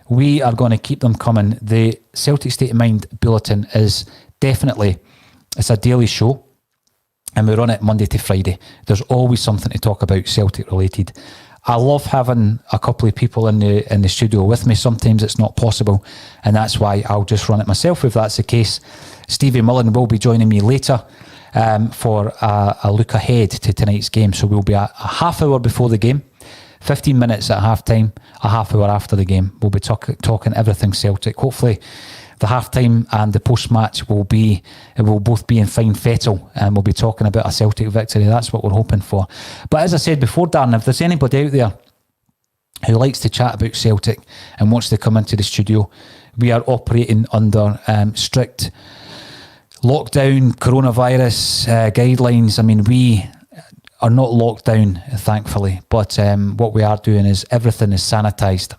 we are going to keep them coming. The Celtic State of Mind Bulletin is definitely, it's a daily show and we run it Monday to Friday. There's always something to talk about Celtic related. I love having a couple of people in the studio with me. Sometimes it's not possible, and that's why I'll just run it myself if that's the case. Stevie Mullen will be joining me later for a look ahead to tonight's game. So we'll be a half hour before the game, 15 minutes at half time, a half hour after the game. We'll be talking everything Celtic. Hopefully the half-time and the post-match will both be in fine fettle, and we'll be talking about a Celtic victory. That's what we're hoping for. But as I said before, Darren, if there's anybody out there who likes to chat about Celtic and wants to come into the studio, we are operating under strict lockdown, coronavirus guidelines. I mean, we are not locked down, thankfully, but what we are doing is everything is sanitised.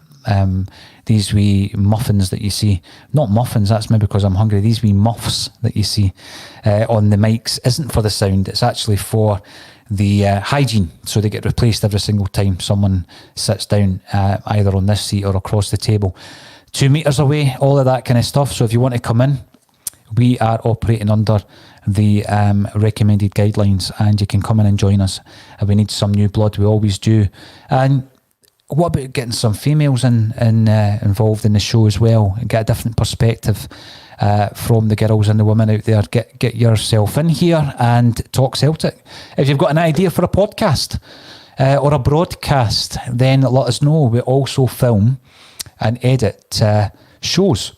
These wee muffins that you see, not muffins, that's maybe because I'm hungry, these wee muffs that you see on the mics isn't for the sound, it's actually for the hygiene, so they get replaced every single time someone sits down, either on this seat or across the table. 2 metres away, all of that kind of stuff. So if you want to come in, we are operating under the recommended guidelines, and you can come in and join us. If we need some new blood, we always do. And what about getting some females involved in the show as well, and get a different perspective from the girls and the women out there? Get yourself in here and talk Celtic. If you've got an idea for a podcast or a broadcast, then let us know. We also film and edit shows.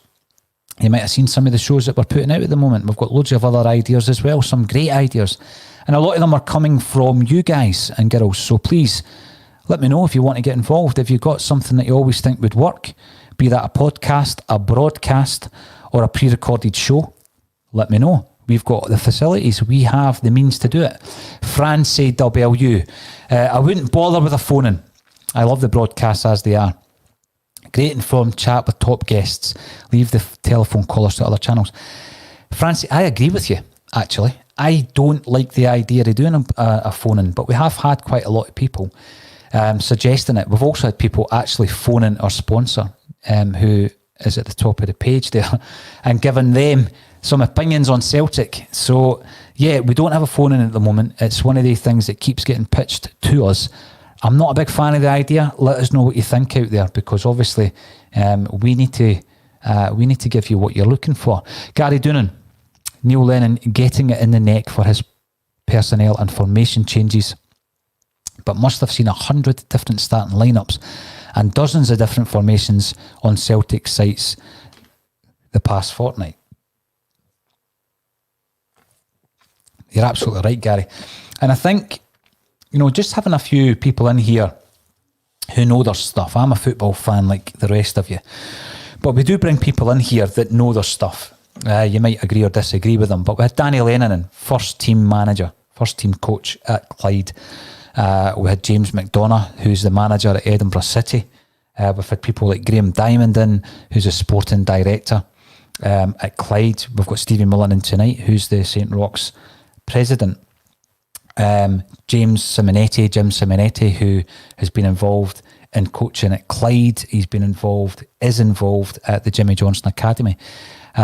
You might have seen some of the shows that we're putting out at the moment. We've got loads of other ideas as well, some great ideas. And a lot of them are coming from you guys and girls. So please, let me know if you want to get involved. If you've got something that you always think would work, be that a podcast, a broadcast, or a pre-recorded show, let me know. We've got the facilities. We have the means to do it. Francie W. I wouldn't bother with a phone in. I love the broadcasts as they are. Great informed chat with top guests. Leave the telephone callers to other channels. Francie, I agree with you, actually. I don't like the idea of doing a phone-in, but we have had quite a lot of people suggesting it. We've also had people actually phoning our sponsor, who is at the top of the page there, and giving them some opinions on Celtic. So, yeah, we don't have a phone-in at the moment. It's one of the things that keeps getting pitched to us. I'm not a big fan of the idea. Let us know what you think out there, because obviously we need to give you what you're looking for. Gary Doonan, Neil Lennon getting it in the neck for his personnel and formation changes, but must have seen 100 different starting lineups and dozens of different formations on Celtic sites the past fortnight. You're absolutely right, Gary. And I think, just having a few people in here who know their stuff. I'm a football fan like the rest of you, but we do bring people in here that know their stuff. You might agree or disagree with them, but we had Danny Lennon in, first team manager, first team coach at Clyde. We had James McDonough, who's the manager at Edinburgh City. We've had people like Graham Diamond in, who's a sporting director at Clyde. We've got Stevie Mullen in tonight, who's the St. Roch's president. Jim Simonetti, who has been involved in coaching at Clyde. He's been involved at the Jimmy Johnson Academy, who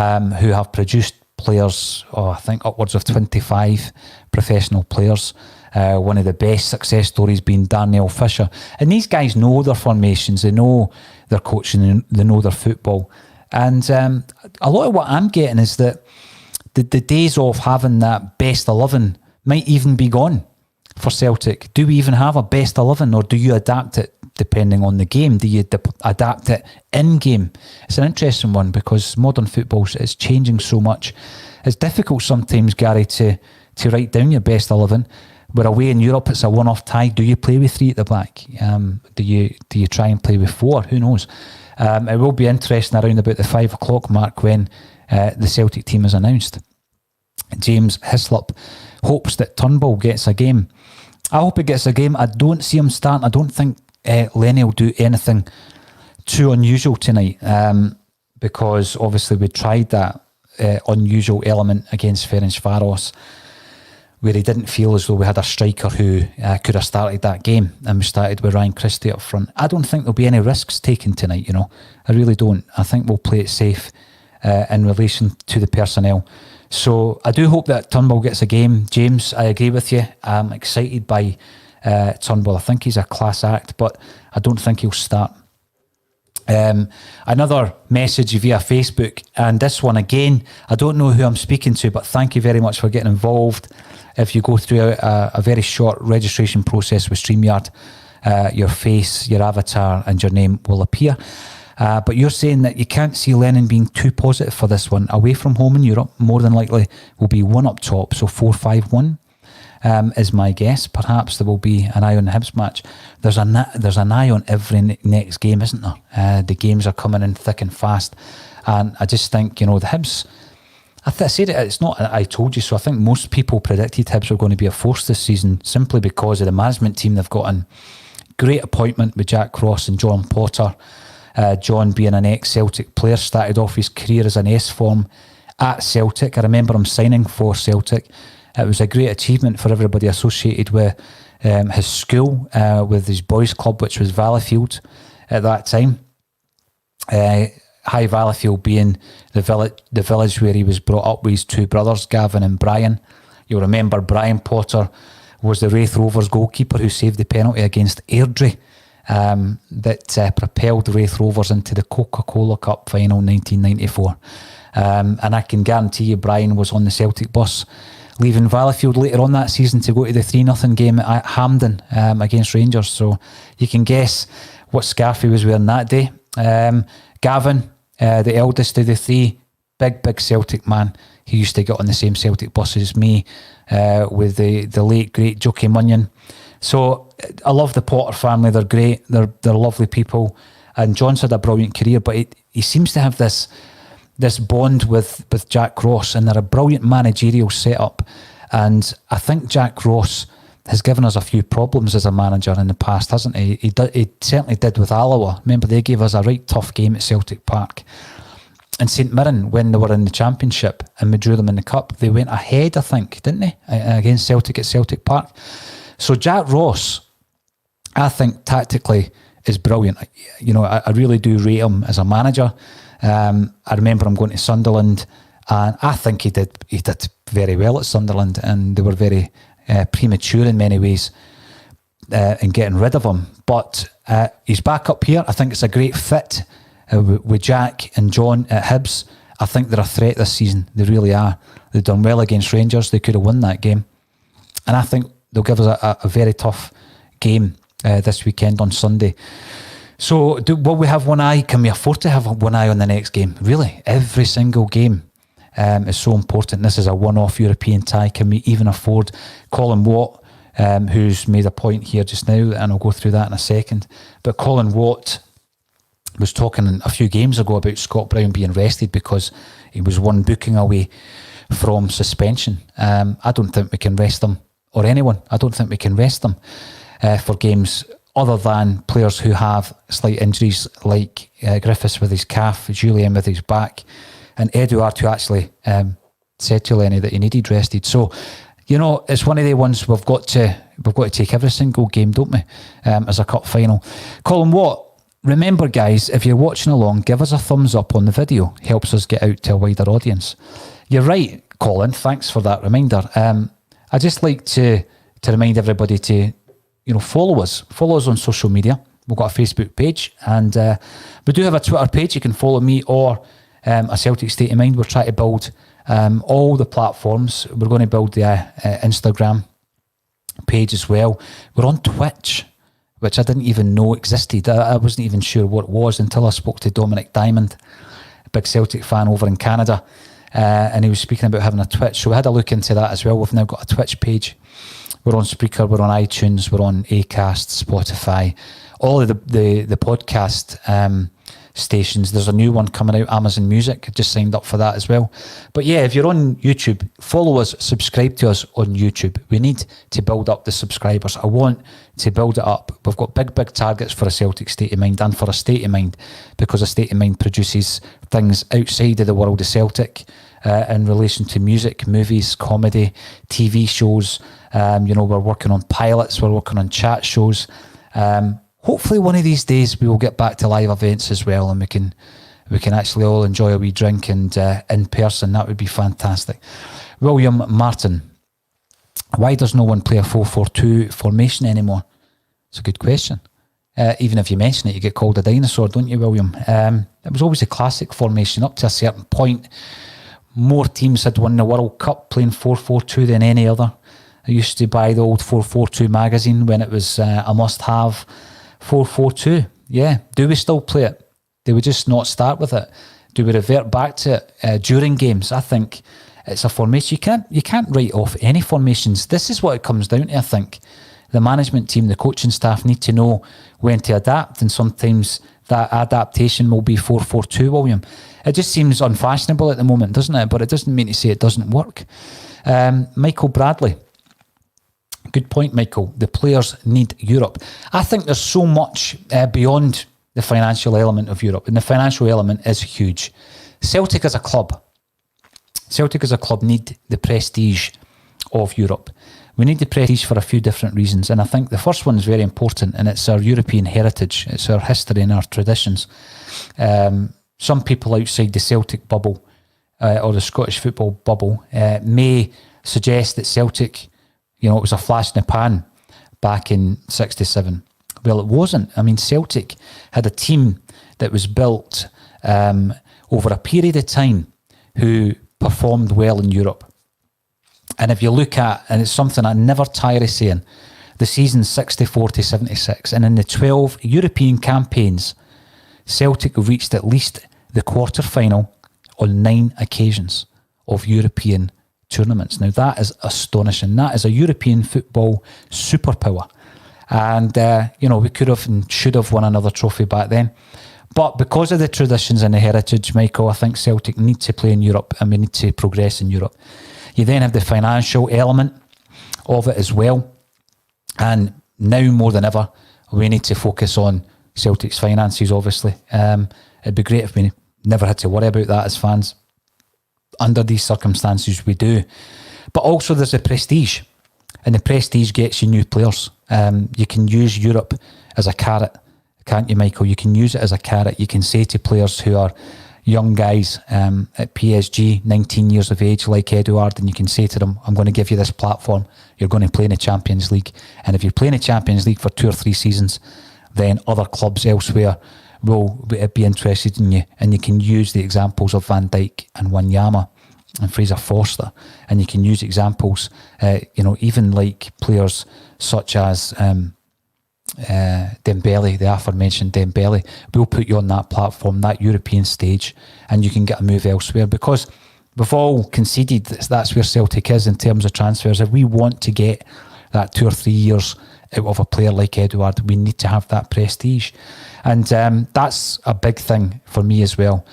have produced players, I think upwards of 25 professional players. One of the best success stories being Darnell Fisher. And these guys know their formations, they know their coaching, they know their football. And a lot of what I'm getting is that the days of having that best 11 might even be gone for Celtic. Do we even have a best 11, or do you adapt it depending on the game? Do you adapt it in-game? It's an interesting one, because modern football is changing so much. It's difficult sometimes, Gary, to write down your best 11. We're away in Europe, it's a one-off tie. Do you play with 3 at the back? Do you try and play with 4? Who knows? It will be interesting around about the 5 o'clock mark when the Celtic team is announced. James Hislop hopes that Turnbull gets a game. I hope he gets a game. I don't see him starting. I don't think Lenny will do anything too unusual tonight, because obviously we tried that unusual element against Ferencváros, where he didn't feel as though we had a striker who could have started that game, and we started with Ryan Christie up front. I don't think there'll be any risks taken tonight, I really don't. I think we'll play it safe in relation to the personnel. So I do hope that Turnbull gets a game. James, I agree with you. I'm excited by Turnbull. I think he's a class act, but I don't think he'll start. Another message via Facebook, and this one again, I don't know who I'm speaking to, but thank you very much for getting involved. If you go through a very short registration process with StreamYard, your face, your avatar and your name will appear. But you're saying that you can't see Lennon being too positive for this one. Away from home in Europe, more than likely will be one up top, so 4-5-1 is my guess. Perhaps there will be an eye on the Hibs match. There's an eye on every next game, isn't there? The games are coming in thick and fast, and I just think, the Hibs, I said it, it's not I told you so. I think most people predicted Hibs were going to be a force this season simply because of the management team they've got in. Great appointment with Jack Ross and John Potter. John, being an ex-Celtic player, started off his career as an S form at Celtic. I remember him signing for Celtic. It was a great achievement for everybody associated with his school, with his boys' club, which was Valleyfield at that time. High Valleyfield being the village where he was brought up with his two brothers, Gavin and Brian. You'll remember Brian Potter was the Wraith Rovers goalkeeper who saved the penalty against Airdrie that propelled the Wraith Rovers into the Coca-Cola Cup final 1994. And I can guarantee you Brian was on the Celtic bus leaving Valleyfield later on that season to go to the 3-0 game at Hampden against Rangers. So you can guess what scarf he was wearing that day. Gavin, the eldest of the three, big Celtic man. He used to get on the same Celtic bus as me with the late, great Jokie Munyon. So I love the Potter family. They're great. They're lovely people. And John's had a brilliant career, but he seems to have this bond with Jack Ross, and they're a brilliant managerial setup. And I think Jack Ross has given us a few problems as a manager in the past, hasn't he? He certainly did with Alloa. Remember, they gave us a right tough game at Celtic Park. And St Mirren, when they were in the Championship and we drew them in the Cup, they went ahead, I think, didn't they, against Celtic at Celtic Park. So Jack Ross, I think tactically is brilliant. I really do rate him as a manager. I remember him going to Sunderland, and I think he did very well at Sunderland, and they were very premature in many ways in getting rid of him. But he's back up here. I think it's a great fit with Jack and John at Hibs. I think they're a threat this season. They really are. They've done well against Rangers. They could have won that game. And I think they'll give us a very tough game this weekend on Sunday. So will we have one eye? Can we afford to have one eye on the next game? Really? Every single game is so important. This is a one-off European tie. Can we even afford Colin Watt, who's made a point here just now, and I'll go through that in a second. But Colin Watt was talking a few games ago about Scott Brown being rested because he was one booking away from suspension. I don't think we can rest him, or anyone. I don't think we can rest them for games other than players who have slight injuries like Griffiths with his calf, Julian with his back, and Eduard, who actually said to Lenny that he needed rested. So, it's one of the ones we've got to take every single game, don't we, as a cup final. Colin Watt, remember guys, if you're watching along, give us a thumbs up on the video. Helps us get out to a wider audience. You're right, Colin, thanks for that reminder. I just like to remind everybody to follow us on social media. We've got a Facebook page, and we do have a Twitter page. You can follow me or a Celtic State of Mind. We're trying to build all the platforms. We're going to build the Instagram page as well. We're on Twitch, which I didn't even know existed. I wasn't even sure what it was until I spoke to Dominic Diamond, a big Celtic fan over in Canada, and he was speaking about having a Twitch. So we had a look into that as well. We've now got a Twitch page. We're on Spreaker, we're on iTunes, we're on Acast, Spotify, all of the podcast stations. There's a new one coming out, Amazon Music. I just signed up for that as well. But yeah, if you're on YouTube, follow us, subscribe to us on YouTube. We need to build up the subscribers. I want to build it up. We've got big targets for a Celtic State of Mind and for a State of Mind, because a State of Mind produces things outside of the world of Celtic in relation to music, movies, comedy, TV shows. We're working on pilots, we're working on chat shows. Hopefully one of these days we will get back to live events as well, and we can actually all enjoy a wee drink and in person. That would be fantastic. William Martin, why does no one play a 4-4-2 formation anymore? It's a good question. Even if you mention it, you get called a dinosaur, don't you, William? It was always a classic formation up to a certain point. More teams had won the World Cup playing 4-4-2 than any other. I used to buy the old 4-4-2 magazine when it was a must-have. 4-4-2, yeah. Do we still play it? They would just not start with it. Do we revert back to it during games? I think it's a formation. You can't write off any formations. This is what it comes down to, I think. The management team, the coaching staff need to know when to adapt, and sometimes that adaptation will be 4-4-2, William. It just seems unfashionable at the moment, doesn't it? But it doesn't mean to say it doesn't work. Michael Bradley. Good point, Michael. The players need Europe. I think there's so much beyond the financial element of Europe, and the financial element is huge. Celtic as a club need the prestige of Europe. We need the prestige for a few different reasons, and I think the first one is very important, and it's our European heritage, it's our history and our traditions. Some people outside the Celtic bubble or the Scottish football bubble may suggest that Celtic, it was a flash in the pan back in '67. Well, it wasn't. I mean, Celtic had a team that was built over a period of time who performed well in Europe. And if you look at, and it's something I never tire of saying, the season 64 to 76, and in the 12 European campaigns, Celtic have reached at least the quarter-final on 9 occasions of European tournaments. Now, that is astonishing. That is a European football superpower. And, we could have and should have won another trophy back then. But because of the traditions and the heritage, Michael, I think Celtic need to play in Europe, and we need to progress in Europe. You then have the financial element of it as well. And now more than ever, we need to focus on Celtic's finances, obviously. It'd be great if we never had to worry about that as fans. Under these circumstances, we do. But also there's the prestige. And the prestige gets you new players. You can use Europe as a carrot, can't you, Michael? You can use it as a carrot. You can say to players who are young guys at PSG, 19 years of age, like Edouard, and you can say to them, I'm going to give you this platform. You're going to play in the Champions League. And if you're playing in the Champions League for 2 or 3 seasons, then other clubs elsewhere will be interested in you. And you can use the examples of Van Dijk and Wanyama and Fraser Forster. And you can use examples, even like players such as Dembele, the aforementioned Dembele. We'll put you on that platform, that European stage, and you can get a move elsewhere, because we've all conceded that's where Celtic is in terms of transfers. If we want to get that 2 or 3 years out of a player like Edouard, we need to have that prestige. And that's a big thing for me as well.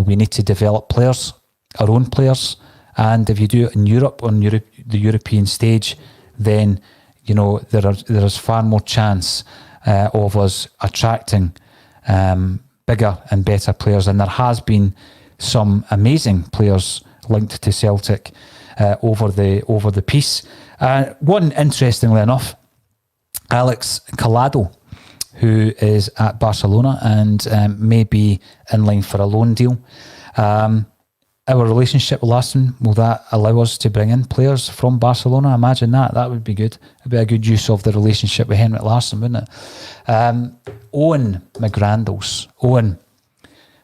We need to develop players, our own players, and if you do it in Europe, on the European stage, then there is far more chance of us attracting bigger and better players, and there has been some amazing players linked to Celtic over the piece. One, interestingly enough, Alex Collado, who is at Barcelona and may be in line for a loan deal. Our relationship with Larsson, will that allow us to bring in players from Barcelona? Imagine that. That would be good. It'd be a good use of the relationship with Henrik Larsson, wouldn't it? Owen McGrandles. Owen,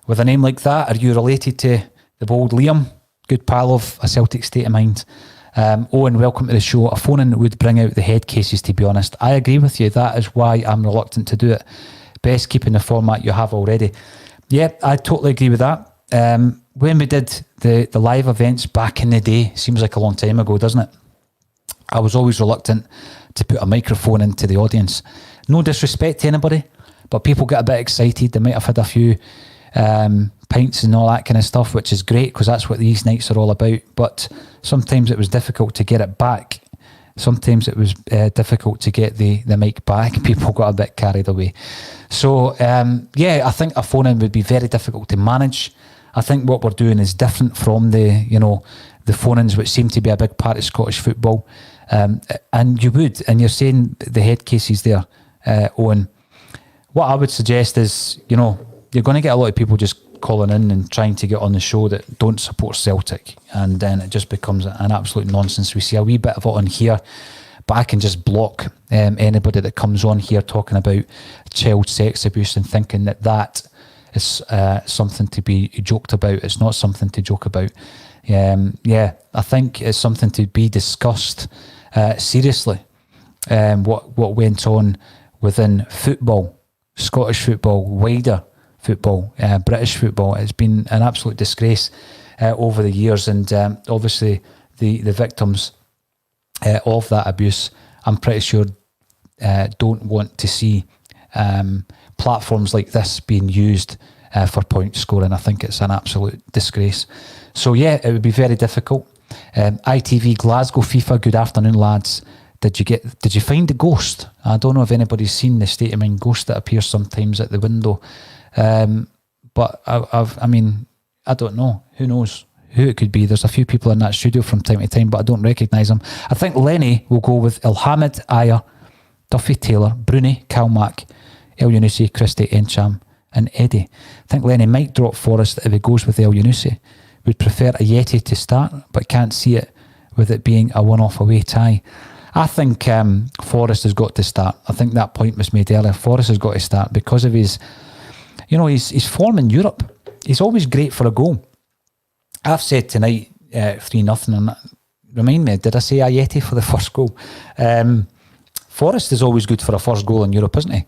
with a name like that, are you related to the bold Liam? Good pal of a Celtic state of mind. Owen, welcome to the show. A phone-in would bring out the head cases, to be honest. I agree with you. That is why I'm reluctant to do it. Best keeping the format you have already. Yeah, I totally agree with that. When we did the live events back in the day, seems like a long time ago, doesn't it? I was always reluctant to put a microphone into the audience. No disrespect to anybody, but people get a bit excited. They might have had a few pints and all that kind of stuff, which is great because that's what these nights are all about. But sometimes it was difficult to get it back. Sometimes it was difficult to get the mic back. People got a bit carried away. So, I think a phone-in would be very difficult to manage. I think what we're doing is different from the phone-ins, which seem to be a big part of Scottish football. And you're saying the head cases there, Owen. What I would suggest is, you're going to get a lot of people just calling in and trying to get on the show that don't support Celtic, and then it just becomes an absolute nonsense. We see a wee bit of it on here, but I can just block anybody that comes on here talking about child sex abuse and thinking that is something to be joked about. It's not something to joke about. I think it's something to be discussed seriously. What went on within football, Scottish football, wider football, British football. It's been an absolute disgrace over the years, and obviously the victims of that abuse, I'm pretty sure, don't want to see platforms like this being used for point scoring. I think it's an absolute disgrace. So yeah, it would be very difficult. ITV Glasgow FIFA, good afternoon, lads. Did you find the ghost? I don't know if anybody's seen the state of mind ghost that appears sometimes at the window. But I mean, I don't know. Who knows who it could be? There's a few people in that studio from time to time, but I don't recognise them. I think Lenny will go with Ilhamid, Ajer, Duffy Taylor, Bruni, Kalmak, El Yunusi, Christie, Encham, and Eddie. I think Lenny might drop Forrest if he goes with El Yunusi. Would prefer a Yeti to start, but can't see it with it being a one-off away tie. I think Forrest has got to start. I think that point was made earlier. Forrest has got to start because of his, his form in Europe. He's always great for a goal. I've said tonight 3-0, and remind me, did I say a Yeti for the first goal? Forrest is always good for a first goal in Europe, isn't he?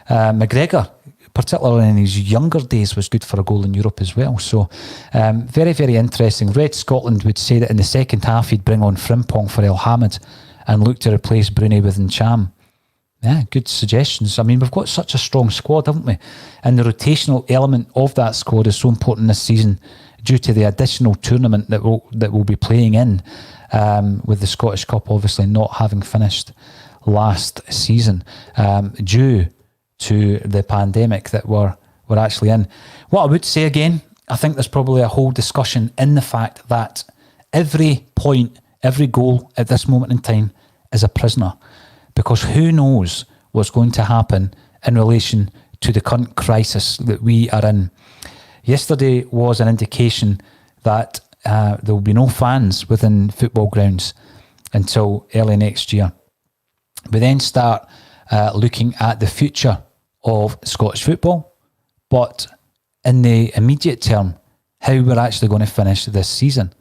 McGregor, particularly in his younger days, was good for a goal in Europe as well. So very, very interesting. Red Scotland would say that in the second half he'd bring on Frimpong for Ilhamid and look to replace Bruni with Ncham. Yeah, good suggestions. I mean, we've got such a strong squad, haven't we? And the rotational element of that squad is so important this season due to the additional tournament that we'll be playing in, with the Scottish Cup obviously not having finished last season, due to the pandemic that we're actually in. What I would say again, I think there's probably a whole discussion in the fact that every point, every goal at this moment in time is a prisoner, because who knows what's going to happen in relation to the current crisis that we are in. Yesterday was an indication that there will be no fans within football grounds until early next year. We then start looking at the future of Scottish football, but in the immediate term, how we're actually going to finish this season.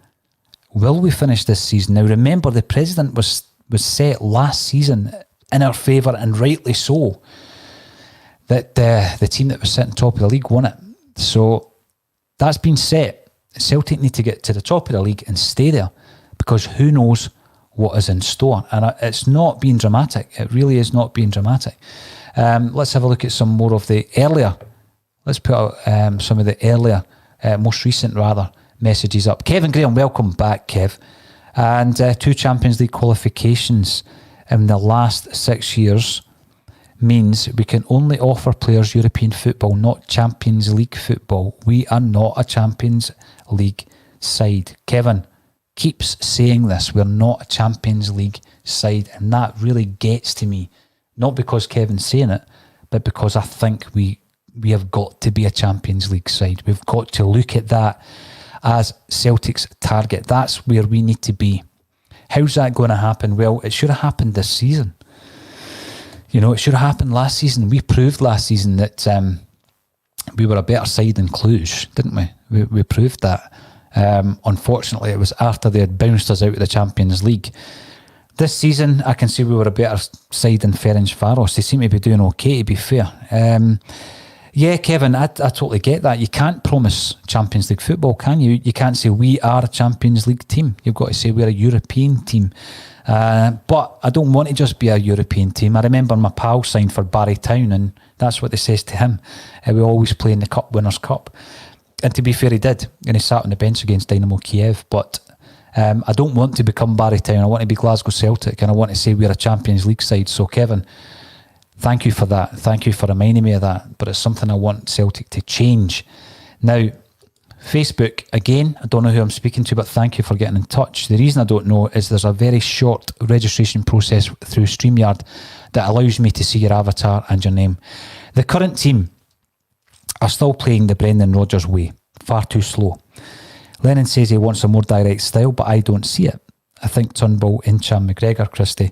Will we finish this season? Now remember, the precedent was set last season in our favour, and rightly so, that the team that was sitting top of the league won it. So that's been set. Celtic need to get to the top of the league and stay there, because who knows what is in store. And it's not being dramatic. It really is not being dramatic. Let's have a look at some more of the earlier. Let's put out some of the earlier, most recent rather, messages up. Kevin Graham, welcome back, Kev. And 2 Champions League qualifications in the last 6 years means we can only offer players European football, not Champions League football. We are not a Champions League side. Kevin keeps saying this. We're not a Champions League side, and that really gets to me. Not because Kevin's saying it, but because I think we have got to be a Champions League side. We've got to look at that as Celtic's target. That's where we need to be. How's that going to happen? Well, it should have happened this season. It should have happened last season. We proved last season that we were a better side than Cluj, didn't we? We proved that. Unfortunately, it was after they had bounced us out of the Champions League. This season, I can see we were a better side than Ferencvaros. They seem to be doing okay, to be fair. Yeah, Kevin, I totally get that. You can't promise Champions League football, can you? You can't say we are a Champions League team. You've got to say we're a European team. But I don't want to just be a European team. I remember my pal signed for Barry Town, and that's what they says to him. We always play in the Cup Winners' Cup. And to be fair, he did. And he sat on the bench against Dynamo Kiev. But I don't want to become Barry Town. I want to be Glasgow Celtic, and I want to say we're a Champions League side. So, Kevin, thank you for that. Thank you for reminding me of that. But it's something I want Celtic to change. Now, Facebook, again, I don't know who I'm speaking to, but thank you for getting in touch. The reason I don't know is there's a very short registration process through StreamYard that allows me to see your avatar and your name. The current team are still playing the Brendan Rodgers way. Far too slow. Lennon says he wants a more direct style, but I don't see it. I think Turnbull, Incham, McGregor, Christie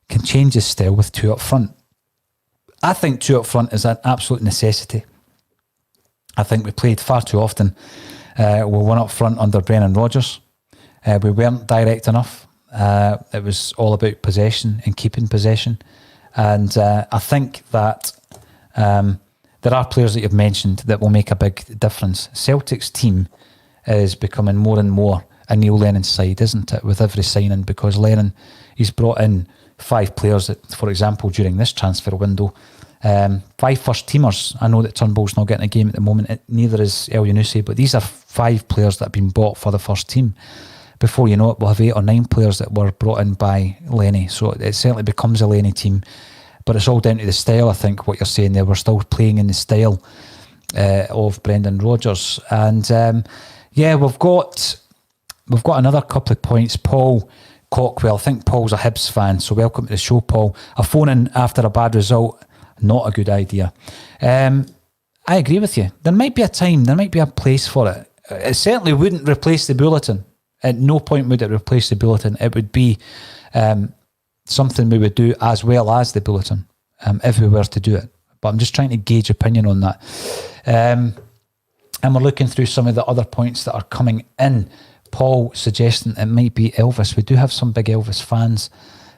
can change his style with 2 up front. I think 2 up front is an absolute necessity. I think we played far too often with 1 up front under Brendan Rodgers. We weren't direct enough. It was all about possession and keeping possession. And I think that there are players that you've mentioned that will make a big difference. Celtic's team is becoming more and more a Neil Lennon side, isn't it, with every signing, because Lennon, he's brought in 5 players that, for example, during this transfer window, 5 first teamers. I know that Turnbull's not getting a game at the moment, neither is El Yunusi, but these are 5 players that have been bought for the first team. Before you know it, we'll have 8 or 9 players that were brought in by Lenny, so it certainly becomes a Lenny team. But it's all down to the style, I think, what you're saying there. We're still playing in the style of Brendan Rodgers. And we've got another couple of points. Paul Cockwell, I think Paul's a Hibs fan, so welcome to the show, Paul. A phone in after a bad result, not a good idea. I agree with you. There might be a time, there might be a place for it. It certainly wouldn't replace the bulletin. At no point would it replace the bulletin. It would be something we would do as well as the bulletin, if we were to do it. But I'm just trying to gauge opinion on that. And we're looking through some of the other points that are coming in. Paul suggesting it might be Elvis. We do have some big Elvis fans.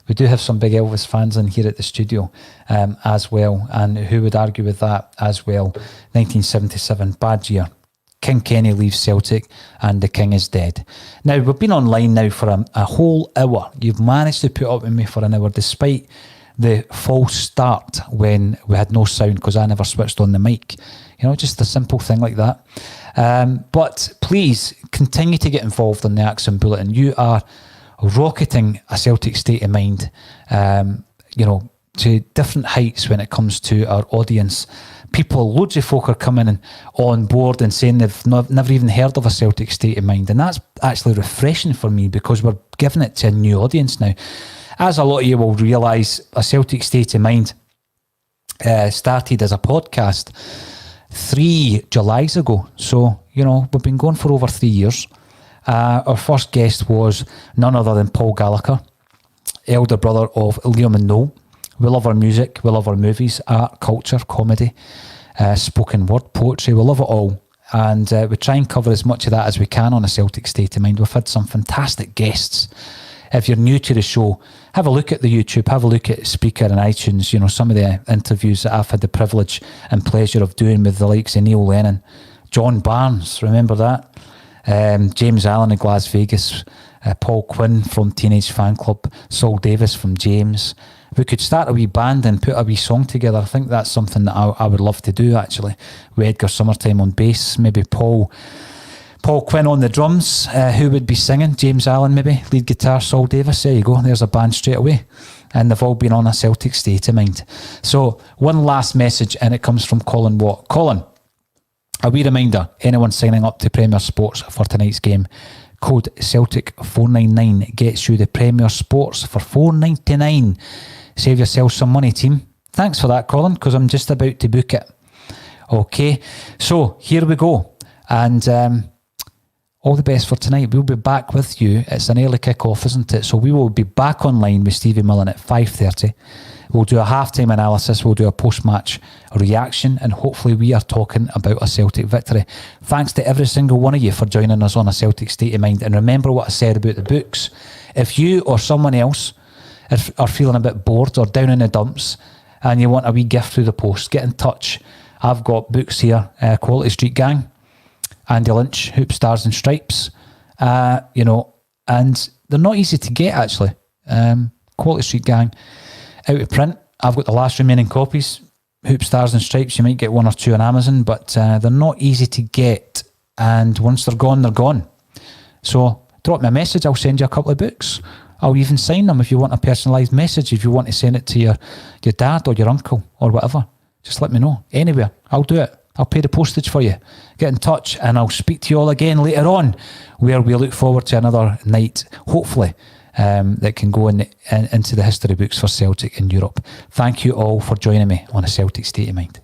We do have some big Elvis fans in here at the studio as well. And who would argue with that as well? 1977, bad year. King Kenny leaves Celtic and the king is dead. Now, we've been online now for a whole hour. You've managed to put up with me for an hour, despite the false start when we had no sound because I never switched on the mic. You know, just a simple thing like that. But please continue to get involved in the Action Bulletin. You are rocketing a Celtic state of mind, to different heights when it comes to our audience. People, loads of folk are coming on board and saying they've never even heard of a Celtic state of mind. And that's actually refreshing for me, because we're giving it to a new audience now. As a lot of you will realise, a Celtic state of mind started as a podcast 3 Julys ago. So, we've been going for over 3 years. Our first guest was none other than Paul Gallagher, elder brother of Liam and Noel. We love our music, we love our movies, art, culture, comedy, spoken word, poetry. We love it all. And we try and cover as much of that as we can on a Celtic State of Mind. We've had some fantastic guests. If you're new to the show, have a look at the YouTube, have a look at Speaker and iTunes. Some of the interviews that I've had the privilege and pleasure of doing with the likes of Neil Lennon, John Barnes, remember that? James Allen of Las Vegas, Paul Quinn from Teenage Fan Club, Saul Davis from James. We could start a wee band and put a wee song together. I think that's something that I would love to do, actually. With Edgar Summertime on bass, maybe Paul Quinn on the drums. Who would be singing? James Allen, maybe. Lead guitar, Saul Davis. There you go. There's a band straight away. And they've all been on a Celtic state of mind. So, one last message, and it comes from Colin Watt. Colin, a wee reminder, anyone signing up to Premier Sports for tonight's game, code Celtic499 gets you the Premier Sports for $4.99. Save yourself some money, team. Thanks for that, Colin, because I'm just about to book it. Okay, so here we go. And all the best for tonight. We'll be back with you. It's an early kick-off, isn't it? So we will be back online with Stevie Millen at 5:30. We'll do a half-time analysis. We'll do a post-match reaction. And hopefully we are talking about a Celtic victory. Thanks to every single one of you for joining us on a Celtic State of Mind. And remember what I said about the books. If you or someone else are feeling a bit bored or down in the dumps and you want a wee gift through the post, get in touch. I've got books here, Quality Street Gang, Andy Lynch, Hoop Stars and Stripes, and they're not easy to get, actually. Quality Street Gang, out of print. I've got the last remaining copies. Hoop Stars and Stripes, you might get 1 or 2 on Amazon, but they're not easy to get, and once they're gone, they're gone. So drop me a message, I'll send you a couple of books. I'll even sign them if you want a personalised message, if you want to send it to your dad or your uncle or whatever. Just let me know. Anywhere, I'll do it. I'll pay the postage for you. Get in touch and I'll speak to you all again later on, where we look forward to another night, hopefully, that can go into the history books for Celtic in Europe. Thank you all for joining me on A Celtic State of Mind.